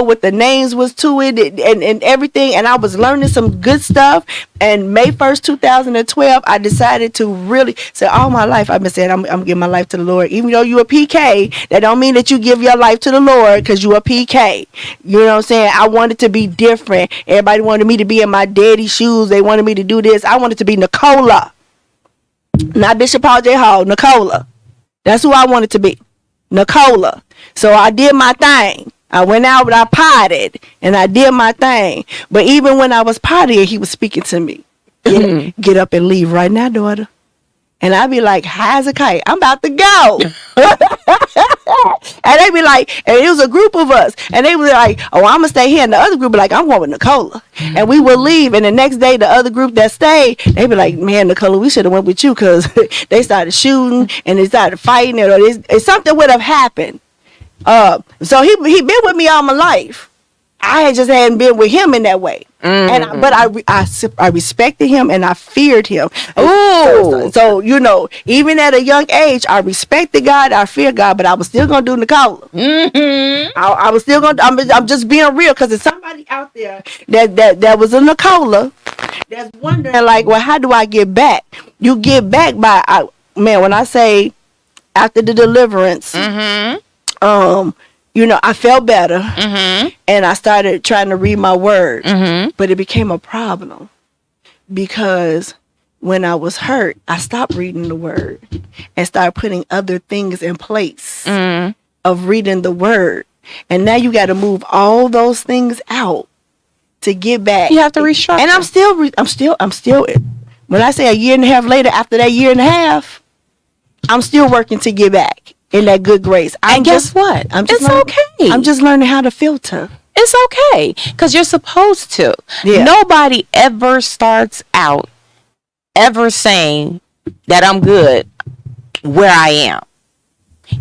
what the names was to it, and everything. And I was learning some good stuff. And May 1st, 2012, I decided to really say, all my life I've been saying I'm giving my life to the Lord. Even though you a PK, that don't mean that you give your life to the Lord because you a PK. You know what I'm saying? I wanted to be different. Everybody wanted me to be in my daddy's shoes. They wanted me to do this. I wanted to be Nicola. Not Bishop Paul J. Hall, Nicola. That's who I wanted to be. Nicola. So I did my thing. I went out, I potted, and I did my thing. But even when I was pottying, he was speaking to me. Get up and leave right now, daughter. And I'd be like, high as a kite, I'm about to go. And they'd be like, and it was a group of us. And they were like, oh, I'm going to stay here. And the other group be like, I'm going with Nicola. And we would leave. And the next day, the other group that stayed, they'd be like, man, Nicola, we should have went with you, because they started shooting and they started fighting. Or something would have happened. So he been with me all my life. I just hadn't been with him in that way. But I respected him and I feared him. So you know, even at a young age, I respected God, I feared God, but I was still gonna do Nicola. I was still gonna. I'm just being real, because there's somebody out there that was a Nicola that's wondering, like, well, how do I get back? You get back by man. When I say after the deliverance, you know, I felt better, and I started trying to read my word, but it became a problem, because when I was hurt, I stopped reading the word and started putting other things in place of reading the word. And now you got to move all those things out to get back. You
have to restructure.
And I'm still, when I say a year and a half later, after that year and a half, I'm still working to get back in that good grace.
Guess what? It's okay.
I'm just learning how to filter.
It's okay, because you're supposed to. Yeah. Nobody ever starts out ever saying that I'm good where I am.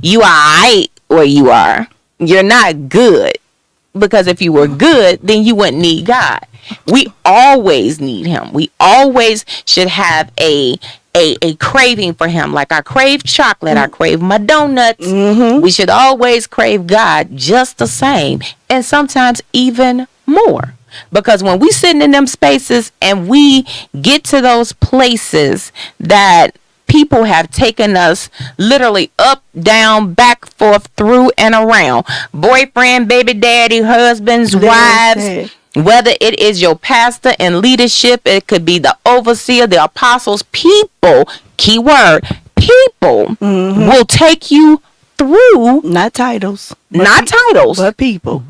You are right where you are. You're not good, because if you were good, then you wouldn't need God. We always need him. We always should have a craving for him. Like I crave chocolate, I crave my donuts. We should always crave God just the same, and sometimes even more. Because when we sitting in them spaces and we get to those places that people have taken us literally up, down, back, forth, through, and around, boyfriend, baby daddy, husbands, wives, whether it is your pastor in leadership, it could be the overseer, the apostles, people, keyword, people will take you through. Not titles, but people.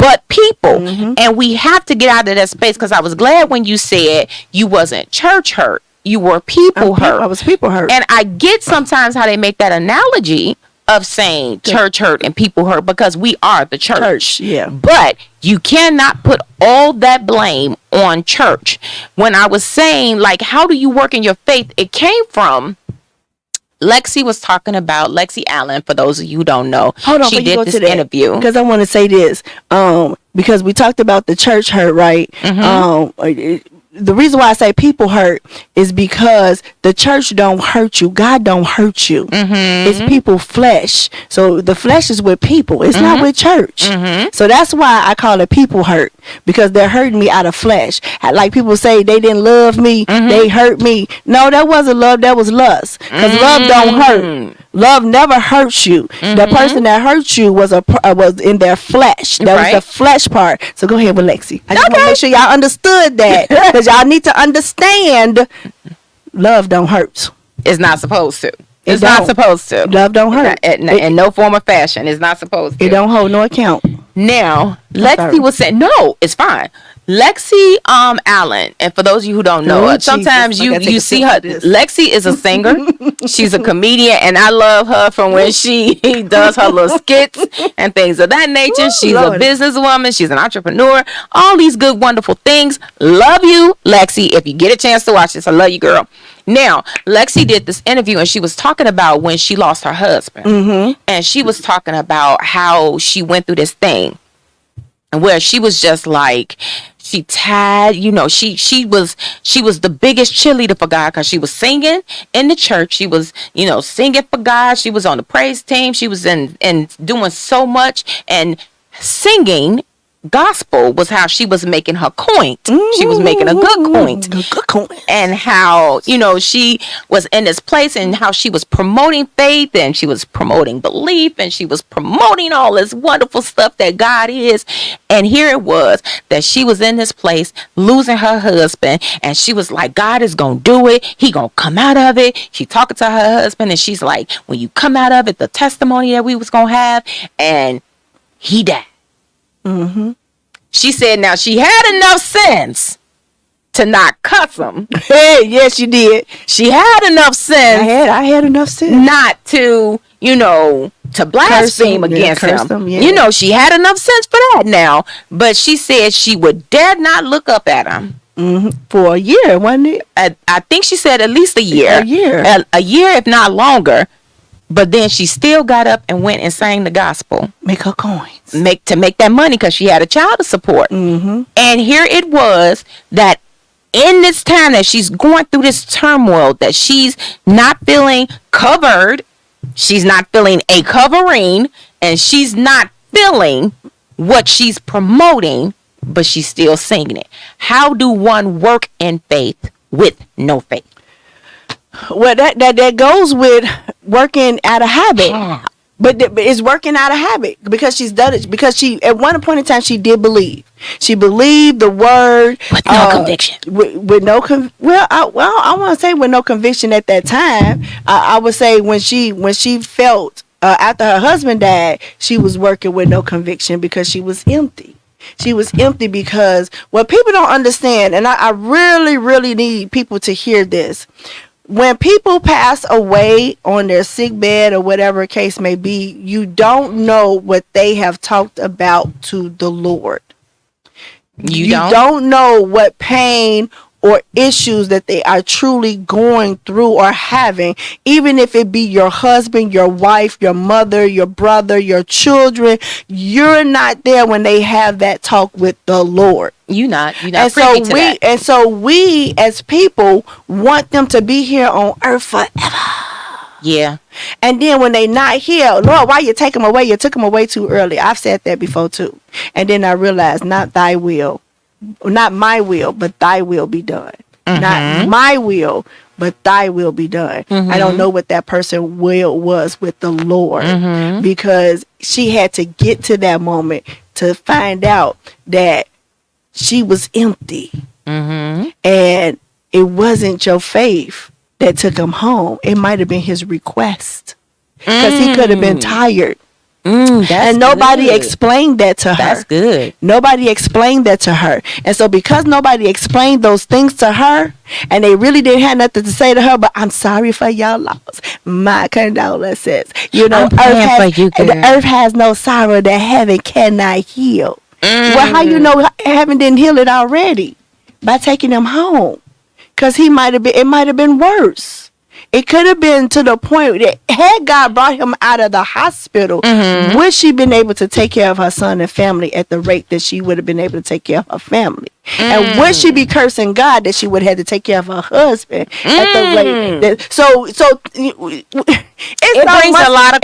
And we have to get out of that space, because I was glad when you said you wasn't church hurt, you were people hurt. I was people hurt. And I get sometimes how they make that analogy of saying church hurt and people hurt, because we are the church. Yeah. But you cannot put all that blame on church. When I was saying, like, how do you work in your faith? It came from Lexi was talking about Lexi Allen. For those of you who don't know, she did this interview. Because I want to say this, because we talked about the church hurt, right? The reason why I say people hurt is because the church don't hurt you. God don't hurt you. It's people flesh. So the flesh is with people. It's not with church. So that's why I call it people hurt, because they're hurting me out of flesh. Like people say they didn't love me. They hurt me. No, that wasn't love. That was lust. Because love don't hurt. Love never hurts you. The person that hurt you was in their flesh. That was the flesh part. So go ahead with Lexi. I just want to make sure y'all understood that, because y'all need to understand love don't hurt. It's not supposed to. It's not supposed to. Love don't hurt. In no form or fashion. It's not supposed to. It don't hold no account. Now, Lexi was saying, no, it's fine. Lexi Allen, and for those of you who don't know her, sometimes you see her. Lexi is a singer. She's a comedian, and I love her from when she does her little skits and things of that nature. She's a businesswoman. She's an entrepreneur. All these good, wonderful things. Love you, Lexi. If you get a chance to watch this, I love you, girl. Now, Lexi did this interview and she was talking about when she lost her husband. And she was talking about how she went through this thing and where she was just like, she tied, you know, she was the biggest cheerleader for God because she was singing in the church. She was, you know, singing for God. She was on the praise team. She was in doing so much, and singing gospel was how she was making her coin. She was making a good coin. And how, you know, she was in this place and how she was promoting faith and she was promoting belief and she was promoting all this wonderful stuff that God is. And here it was that she was in this place losing her husband, and she was like, God is gonna do it. He gonna come out of it. She talking to her husband and she's like, when you come out of it, the testimony that we was gonna have. And he died. She said now she had enough sense to not cuss him.
Hey, yes, you did.
She had enough sense.
I had enough sense
not to, you know, to blaspheme against him. You know, she had enough sense for that now. But she said she would dare not look up at him.
For a year, wasn't it?
I think she said at least a year. A year, if not longer. But then she still got up and went and sang the gospel.
Make her coins.
To make that money because she had a child to support. And here it was that in this time that she's going through this turmoil, that she's not feeling covered, she's not feeling a covering, and she's not feeling what she's promoting, but she's still singing it. How do one work in faith with no faith?
Well, that goes with working out of habit.
How?
But it's working out of habit because she's done it. Because she, at one point in time, she did believe. She believed the word
with no conviction.
With no I want to say with no conviction at that time. I would say when she felt after her husband died, she was working with no conviction because she was empty. She was empty because what people don't understand, and I really, really need people to hear this. When people pass away on their sick bed or whatever case may be, you don't know what they have talked about to the Lord. You don't know what pain or issues that they are truly going through or having, even if it be your husband, your wife, your mother, your brother, your children. You're not there when they have that talk with the Lord. You're not privy to that. And so we as people want them to be here on earth forever.
Yeah.
And then when they not here, Lord, why you take them away? You took them away too early. I've said that before too. And then I realized not my will, but thy will be done. Not my will, but thy will be done. I don't know what that person will was with the Lord because she had to get to that moment to find out that she was empty. And it wasn't your faith that took him home. It might have been his request because he could have been tired. And nobody explained that to her.
That's good.
Nobody explained that to her. And so because nobody explained those things to her, and they really didn't have nothing to say to her, but I'm sorry for y'all loss. My condolences. You know, the earth has no sorrow that heaven cannot heal. Well, how you know heaven didn't heal it already? By taking him home. Because it might have been worse. It could have been to the point that had God brought him out of the hospital, would she been able to take care of her son and family at the rate that she would have been able to take care of her family? And would she be cursing God that she would have had to take care of her husband at the rate that, so it brings a lot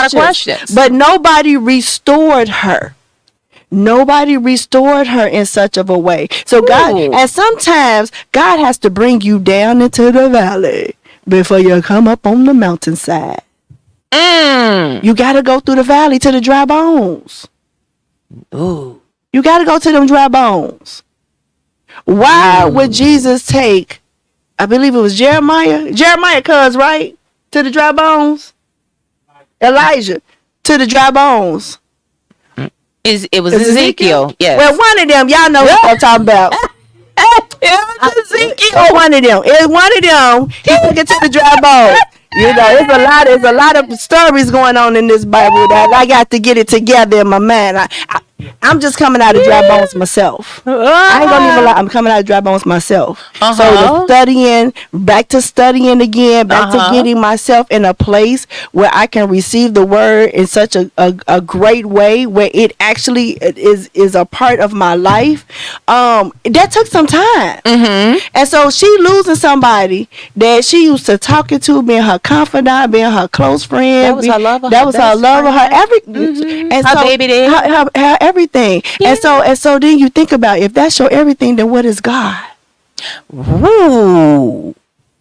of questions. But nobody restored her. Nobody restored her in such of a way. So God, and sometimes God has to bring you down into the valley before you come up on the mountainside. You got to go through the valley to the dry bones. You got to go to them dry bones. Why would Jesus take, I believe it was Jeremiah cuz, right? To the dry bones? Elijah, to the dry bones.
It was Ezekiel. Yes.
Well, one of them, y'all know what I'm talking about.
It was Ezekiel.
Oh, one of them. It was one of them. He took it to the dry bones. You know, there's a lot of stories going on in this Bible that I got to get it together in my mind. I'm just coming out of dry bones myself. I ain't gonna even lie. I'm coming out of dry bones myself. So the studying, back to studying again, back to getting myself in a place where I can receive the word in such a great way, where it actually is a part of my life. That took some time. And so she losing somebody that she used to talking to, being her confidant, being her close friend.
That was her lover.
That was her lover. Her everything. And
her
so,
baby did.
Her everything. Yeah. And so then you think about, if that's your everything, then what is God?
Ooh.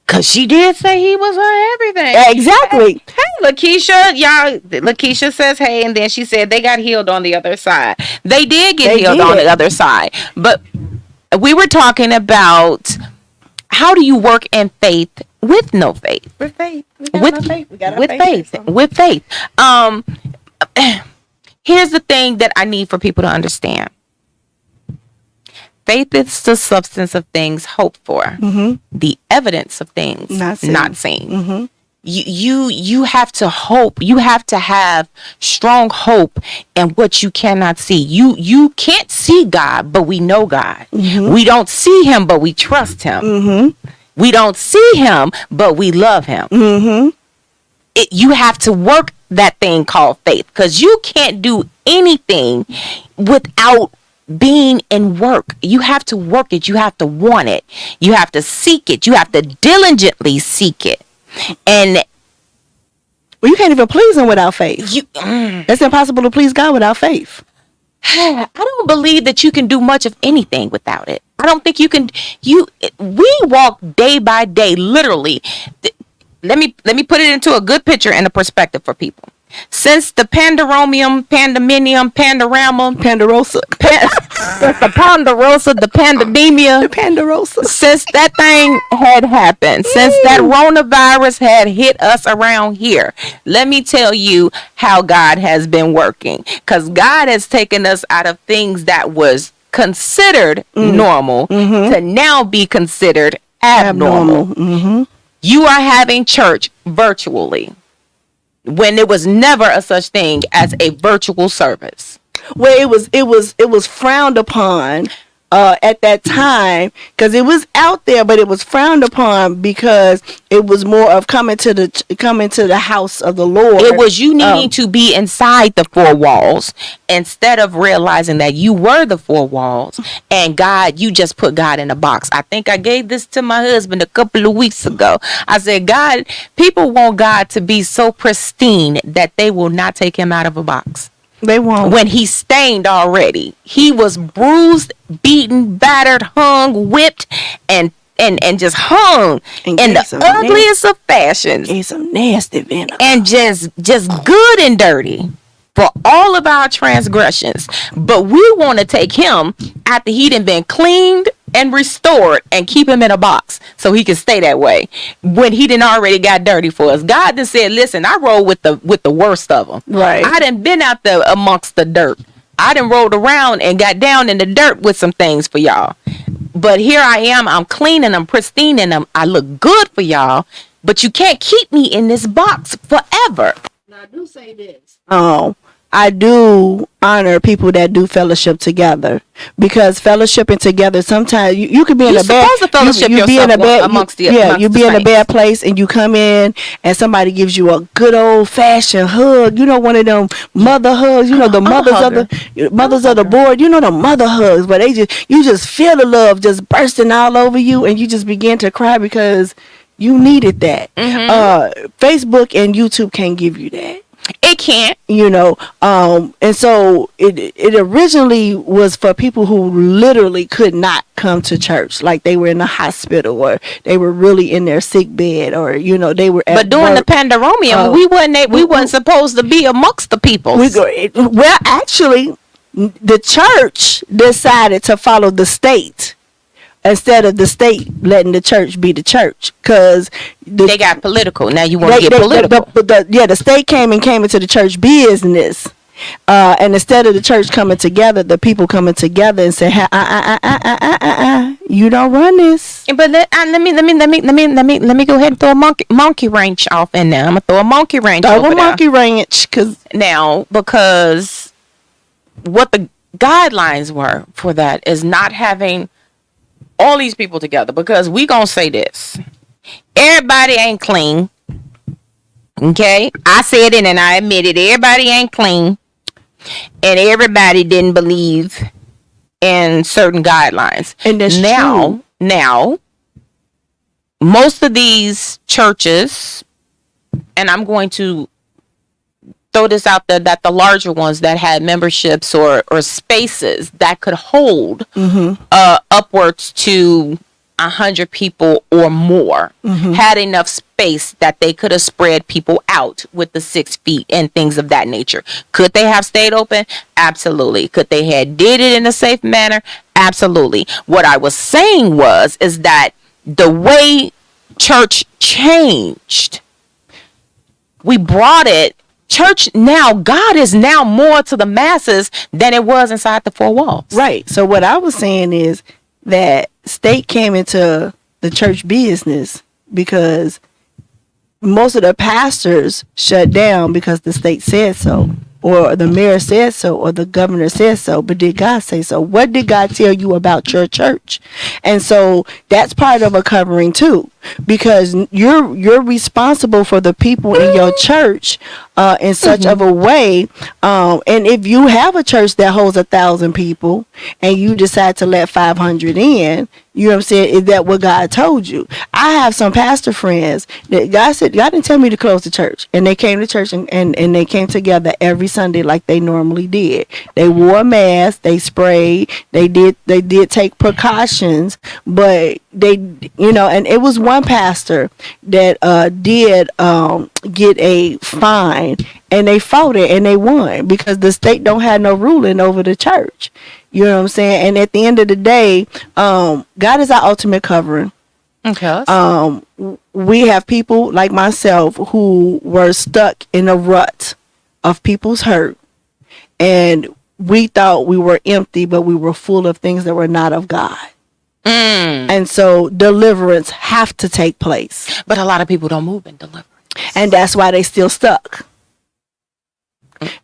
Cause she did say he was her everything.
Exactly.
Hey, Lakeisha says hey, and then she said they got healed on the other side. They did get healed on the other side. But we were talking about, how do you work in faith with no faith?
With faith.
With faith. Here's the thing that I need for people to understand. Faith is the substance of things hoped for, the evidence of things not seen. You have to hope. You have to have strong hope in what you cannot see. You can't see God, but we know God. We don't see him, but we trust him. We don't see him, but we love him. You have to work that thing called faith, because you can't do anything without being in work. You have to work it. You have to want it. You have to seek it. You have to diligently seek it. And
you can't even please him without faith. It's impossible to please God without faith.
I don't believe that you can do much of anything without it. I don't think you can. We walk day by day, literally. Let me put it into a good picture and a perspective for people. Since the Pandarosa, the pandemia, since that thing had happened, since that coronavirus had hit us around here, let me tell you how God has been working. Because God has taken us out of things that was considered normal to now be considered abnormal. You are having church virtually, when there was never a such thing as a virtual service.
Well, it was frowned upon at that time, because it was out there, but it was frowned upon because it was more of coming to the house of the Lord.
It was you needing to be inside the four walls instead of realizing that you were the four walls, and God, you just put God in a box. I think I gave this to my husband a couple of weeks ago. I said, God, people want God to be so pristine that they will not take him out of a box.
They won't.
When he's stained already. He was bruised, beaten, battered, hung, whipped, and just hung in the ugliest of fashions.
It's some nasty venom.
And just good and dirty for all of our transgressions. But we want to take him after he done been cleaned and restored and keep him in a box so he can stay that way, when he done already got dirty for us. God done said, listen, I roll with the worst of them.
Right.
I done been out there amongst the dirt. I done rolled around and got down in the dirt with some things for y'all. But here I am, I'm clean and I'm pristine and I look good for y'all, but you can't keep me in this box forever.
Now I do say this. I do honor people that do fellowship together, because fellowshipping together, sometimes you could be in a bad, you be in a bad place, and you come in and somebody gives you a good old fashioned hug. You know, one of them mother hugs. You know, the mothers of the board. You know, the mother hugs, but you just feel the love just bursting all over you, and you just begin to cry because you needed that. Facebook and YouTube can't give you that.
It can't,
and so it originally was for people who literally could not come to church, like they were in the hospital or they were really in their sick bed, or they were at
but during the pandemonium, we wasn't supposed to be amongst the people.
Well, actually, the church decided to follow the state instead of the state letting the church be the church, because
they got political. Now you want to get political.
The state came into the church business, and instead of the church coming together, the people coming together and say, you don't run this.
But let me go ahead and throw a monkey wrench off in there. I'm gonna throw a monkey wrench.
Monkey wrench, because
what guidelines were for that is not having all these people together, because we gonna say this: everybody ain't clean. Okay, I said it and I admit it. Everybody ain't clean, and everybody didn't believe in certain guidelines.
And that's
now,
true.
now, most of these churches, and I'm going to throw this out there, that the larger ones that had memberships or spaces that could hold upwards to 100 people or more, had enough space that they could have spread people out with the 6 feet and things of that nature. Could they have stayed open? Absolutely. Could they have did it in a safe manner? Absolutely. What I was saying is that the way church changed, we brought it. Church now, God is now more to the masses than it was inside the 4 walls.
Right. So what I was saying is that state came into the church business because most of the pastors shut down because the state said so, or the mayor said so, or the governor said so. But did God say so? What did God tell you about your church? And so that's part of a covering too, because you're responsible for the people in your church in such of a way. And if you have a church that holds 1,000 people and you decide to let 500 in, you know what I'm saying? Is that what God told you? I have some pastor friends that God said, God didn't tell me to close the church. And they came to church and they came together every Sunday like they normally did. They wore a mask, they sprayed, they did take precautions, but they, you know, and it was one pastor that did get a fine, and they fought it and they won because the state don't have no ruling over the church. You know what I'm saying? And at the end of the day, God is our ultimate covering.
Okay.
We have people like myself who were stuck in a rut of people's hurt, and we thought we were empty, but we were full of things that were not of God. And so deliverance have to take place.
But a lot of people don't move in deliverance.
And that's why they still stuck.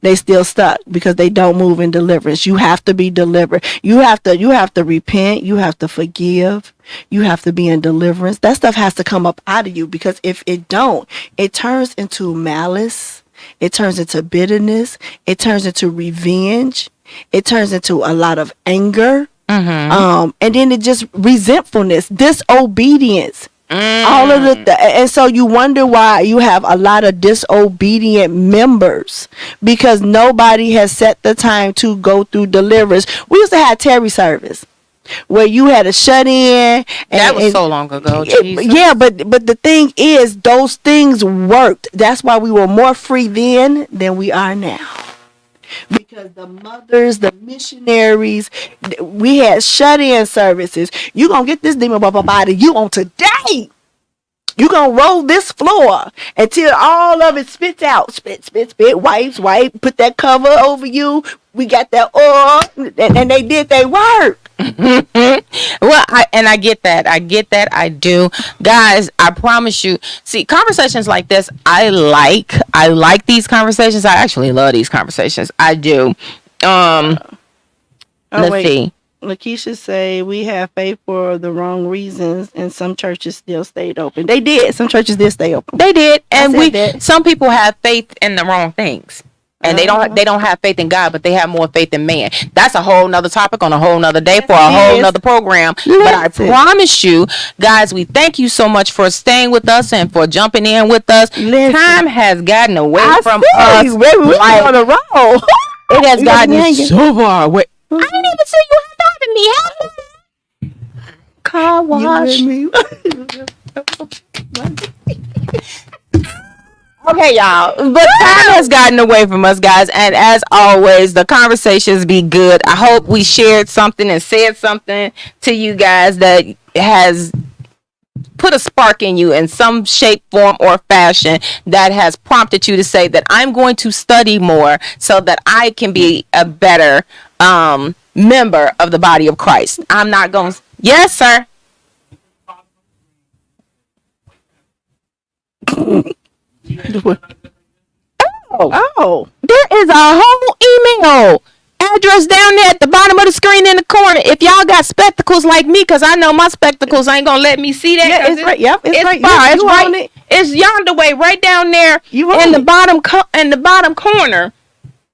They still stuck because they don't move in deliverance. You have to be delivered. You have to repent. You have to forgive. You have to be in deliverance. That stuff has to come up out of you, because if it don't, it turns into malice. It turns into bitterness. It turns into revenge. It turns into a lot of anger. And then it just resentfulness, disobedience. All of and so you wonder why you have a lot of disobedient members, because nobody has set the time to go through deliverance. We used to have Terry service where you had a shut in.
That was so long ago.
Yeah, but the thing is, those things worked. That's why we were more free then than we are now. Because the mothers, the missionaries, we had shut-in services. You gonna get this demon up out of you on today. You gonna roll this floor until all of it spits out. Spit, wipe, put that cover over you. We got that oil, and they did their work.
Well, I get that. I do. Guys, I promise you. See, conversations like this, I like these conversations. I actually love these conversations. I do. Let's see.
Lakeisha say we have faith for the wrong reasons, and some churches still stayed open. They did. Some churches did stay open.
They did, and some people have faith in the wrong things. And they don't have faith in God, but they have more faith in man. That's a whole nother topic on a whole nother day for a whole nother program. But I promise you, guys, we thank you so much for staying with us and for jumping in with us. Time has gotten away from us.
Baby, we're on a roll.
It has gotten so far away. I didn't even see you having me. Car wash. Okay, y'all, but time has gotten away from us, guys, and as always, the conversations be good. I hope we shared something and said something to you guys that has put a spark in you in some shape, form, or fashion that has prompted you to say that I'm going to study more so that I can be a better member of the body of Christ. I'm not going to... Yes, sir. Oh, there is a whole email address down there at the bottom of the screen in the corner. If y'all got spectacles like me, because I know my spectacles ain't gonna let me see that.
Yeah, it's right. Yep, it's right.
Far.
You
it's
right.
right. It's yonder way, right down there in the bottom corner.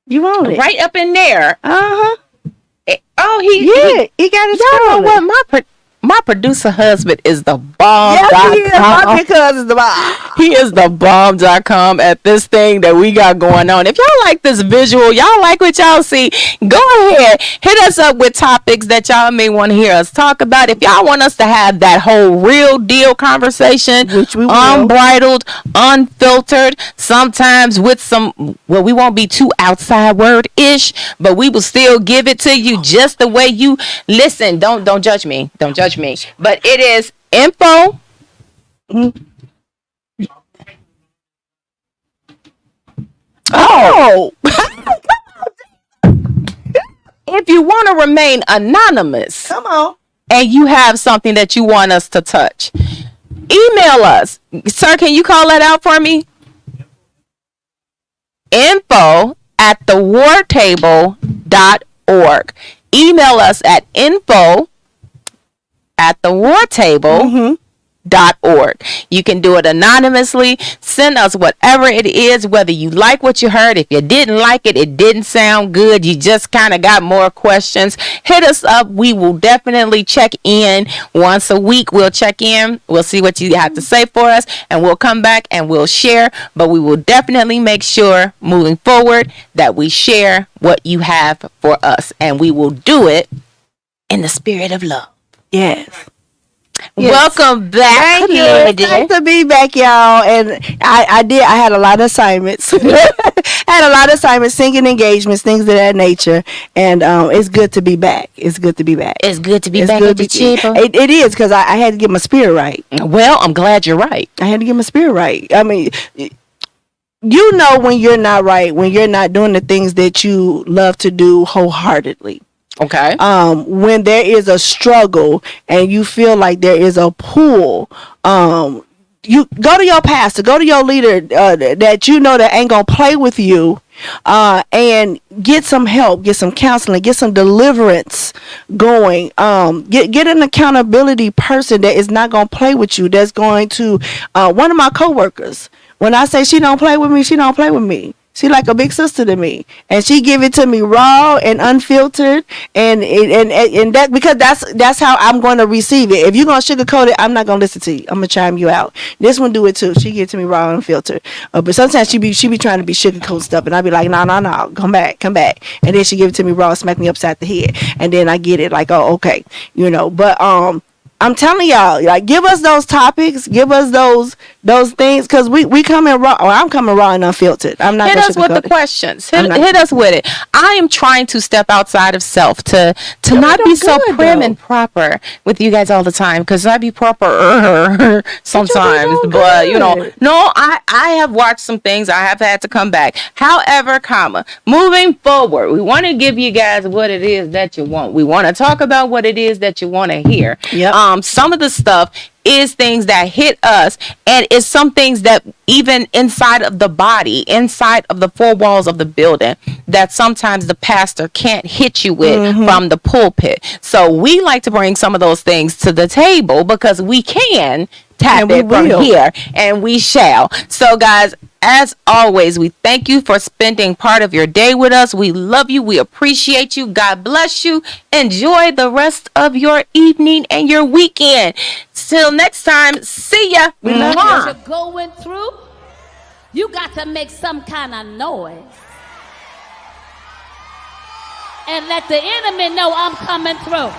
You want it
right up in there.
He got it.
Y'all know what? My producer husband is the bomb.
Yes, he is. My big cousin's the bomb.
He is the bomb.com at this thing that we got going on. If y'all like this visual, y'all like what y'all see, go ahead, hit us up with topics that y'all may want to hear us talk about. If y'all want us to have that whole real deal conversation,
which we will,
unbridled, unfiltered, sometimes with some, well, we won't be too outside word-ish, but we will still give it to you just the way you listen. Don't judge me. Don't judge me. But it is info. Oh. If you want to remain anonymous,
come on,
and you have something that you want us to touch, email us. Sir, can you call that out for me? info@thewartable.org. Email us at info@thewartable.org. You can do it anonymously. Send us whatever it is, whether you like what you heard. If you didn't like it, it didn't sound good, you just kind of got more questions, hit us up. We will definitely check in once a week. We'll check in, we'll see what you have to say for us, and we'll come back and we'll share. But we will definitely make sure moving forward that we share what you have for us, and we will do it in the spirit of love.
Yes.
Welcome back.
Thank you. It's nice to be back, y'all. And I had a lot of assignments. Singing engagements, things of that nature. And it's good to be back. It's good to be back.
It's good to be back at the cheaper.
It is, because I had to get my spirit right.
Well, I'm glad you're right.
I had to get my spirit right. I mean, you know when you're not right, when you're not doing the things that you love to do wholeheartedly.
Okay.
When there is a struggle and you feel like there is a pull, you go to your pastor, go to your leader that you know that ain't gonna play with you, and get some help, get some counseling, get some deliverance going. Get an accountability person that is not gonna play with you. That's going to one of my coworkers. When I say she don't play with me, she don't play with me. She like a big sister to me, and she give it to me raw and unfiltered, and that, because that's how I'm going to receive it. If you're going to sugarcoat it, I'm not going to listen to you. I'm going to chime you out. This one do it too. She give it to me raw and unfiltered, but sometimes she be trying to be sugarcoat stuff, and I be like, no, come back, and then she give it to me raw, smack me upside the head, and then I get it like, oh, okay, but I'm telling y'all, like, give us those topics, give us those things, because we come in raw. I'm coming raw and unfiltered. I'm not.
Hit us with the questions. Hit us with it. I am trying to step outside of self to not be so prim and proper with you guys all the time, because I be proper sometimes. But no, I have watched some things. I have had to come back. However, moving forward, we want to give you guys what it is that you want. We want to talk about what it is that you want to hear.
Yep.
Some of the stuff is things that hit us, and it's some things that even inside of the body, inside of the four walls of the building, that sometimes the pastor can't hit you with from the pulpit. So we like to bring some of those things to the table, because we can tap it from here, and we shall. So guys, as always, we thank you for spending part of your day with us. We love you. We appreciate you. God bless you. Enjoy the rest of your evening and your weekend. Till next time, see ya.
We love you. What you're going through, you got to make some kind of noise and let the enemy know I'm coming through.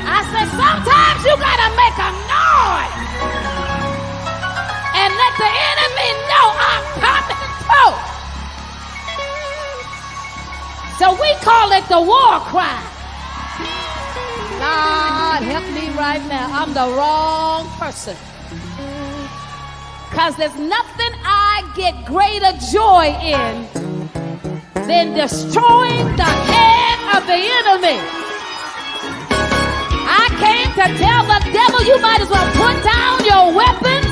I said, sometimes you gotta make a noise and let the enemy know I'm coming through. So we call it the war cry. God, help me right now. I'm the wrong person. Because there's nothing I get greater joy in than destroying the head of the enemy. I came to tell the devil, you might as well put down your weapons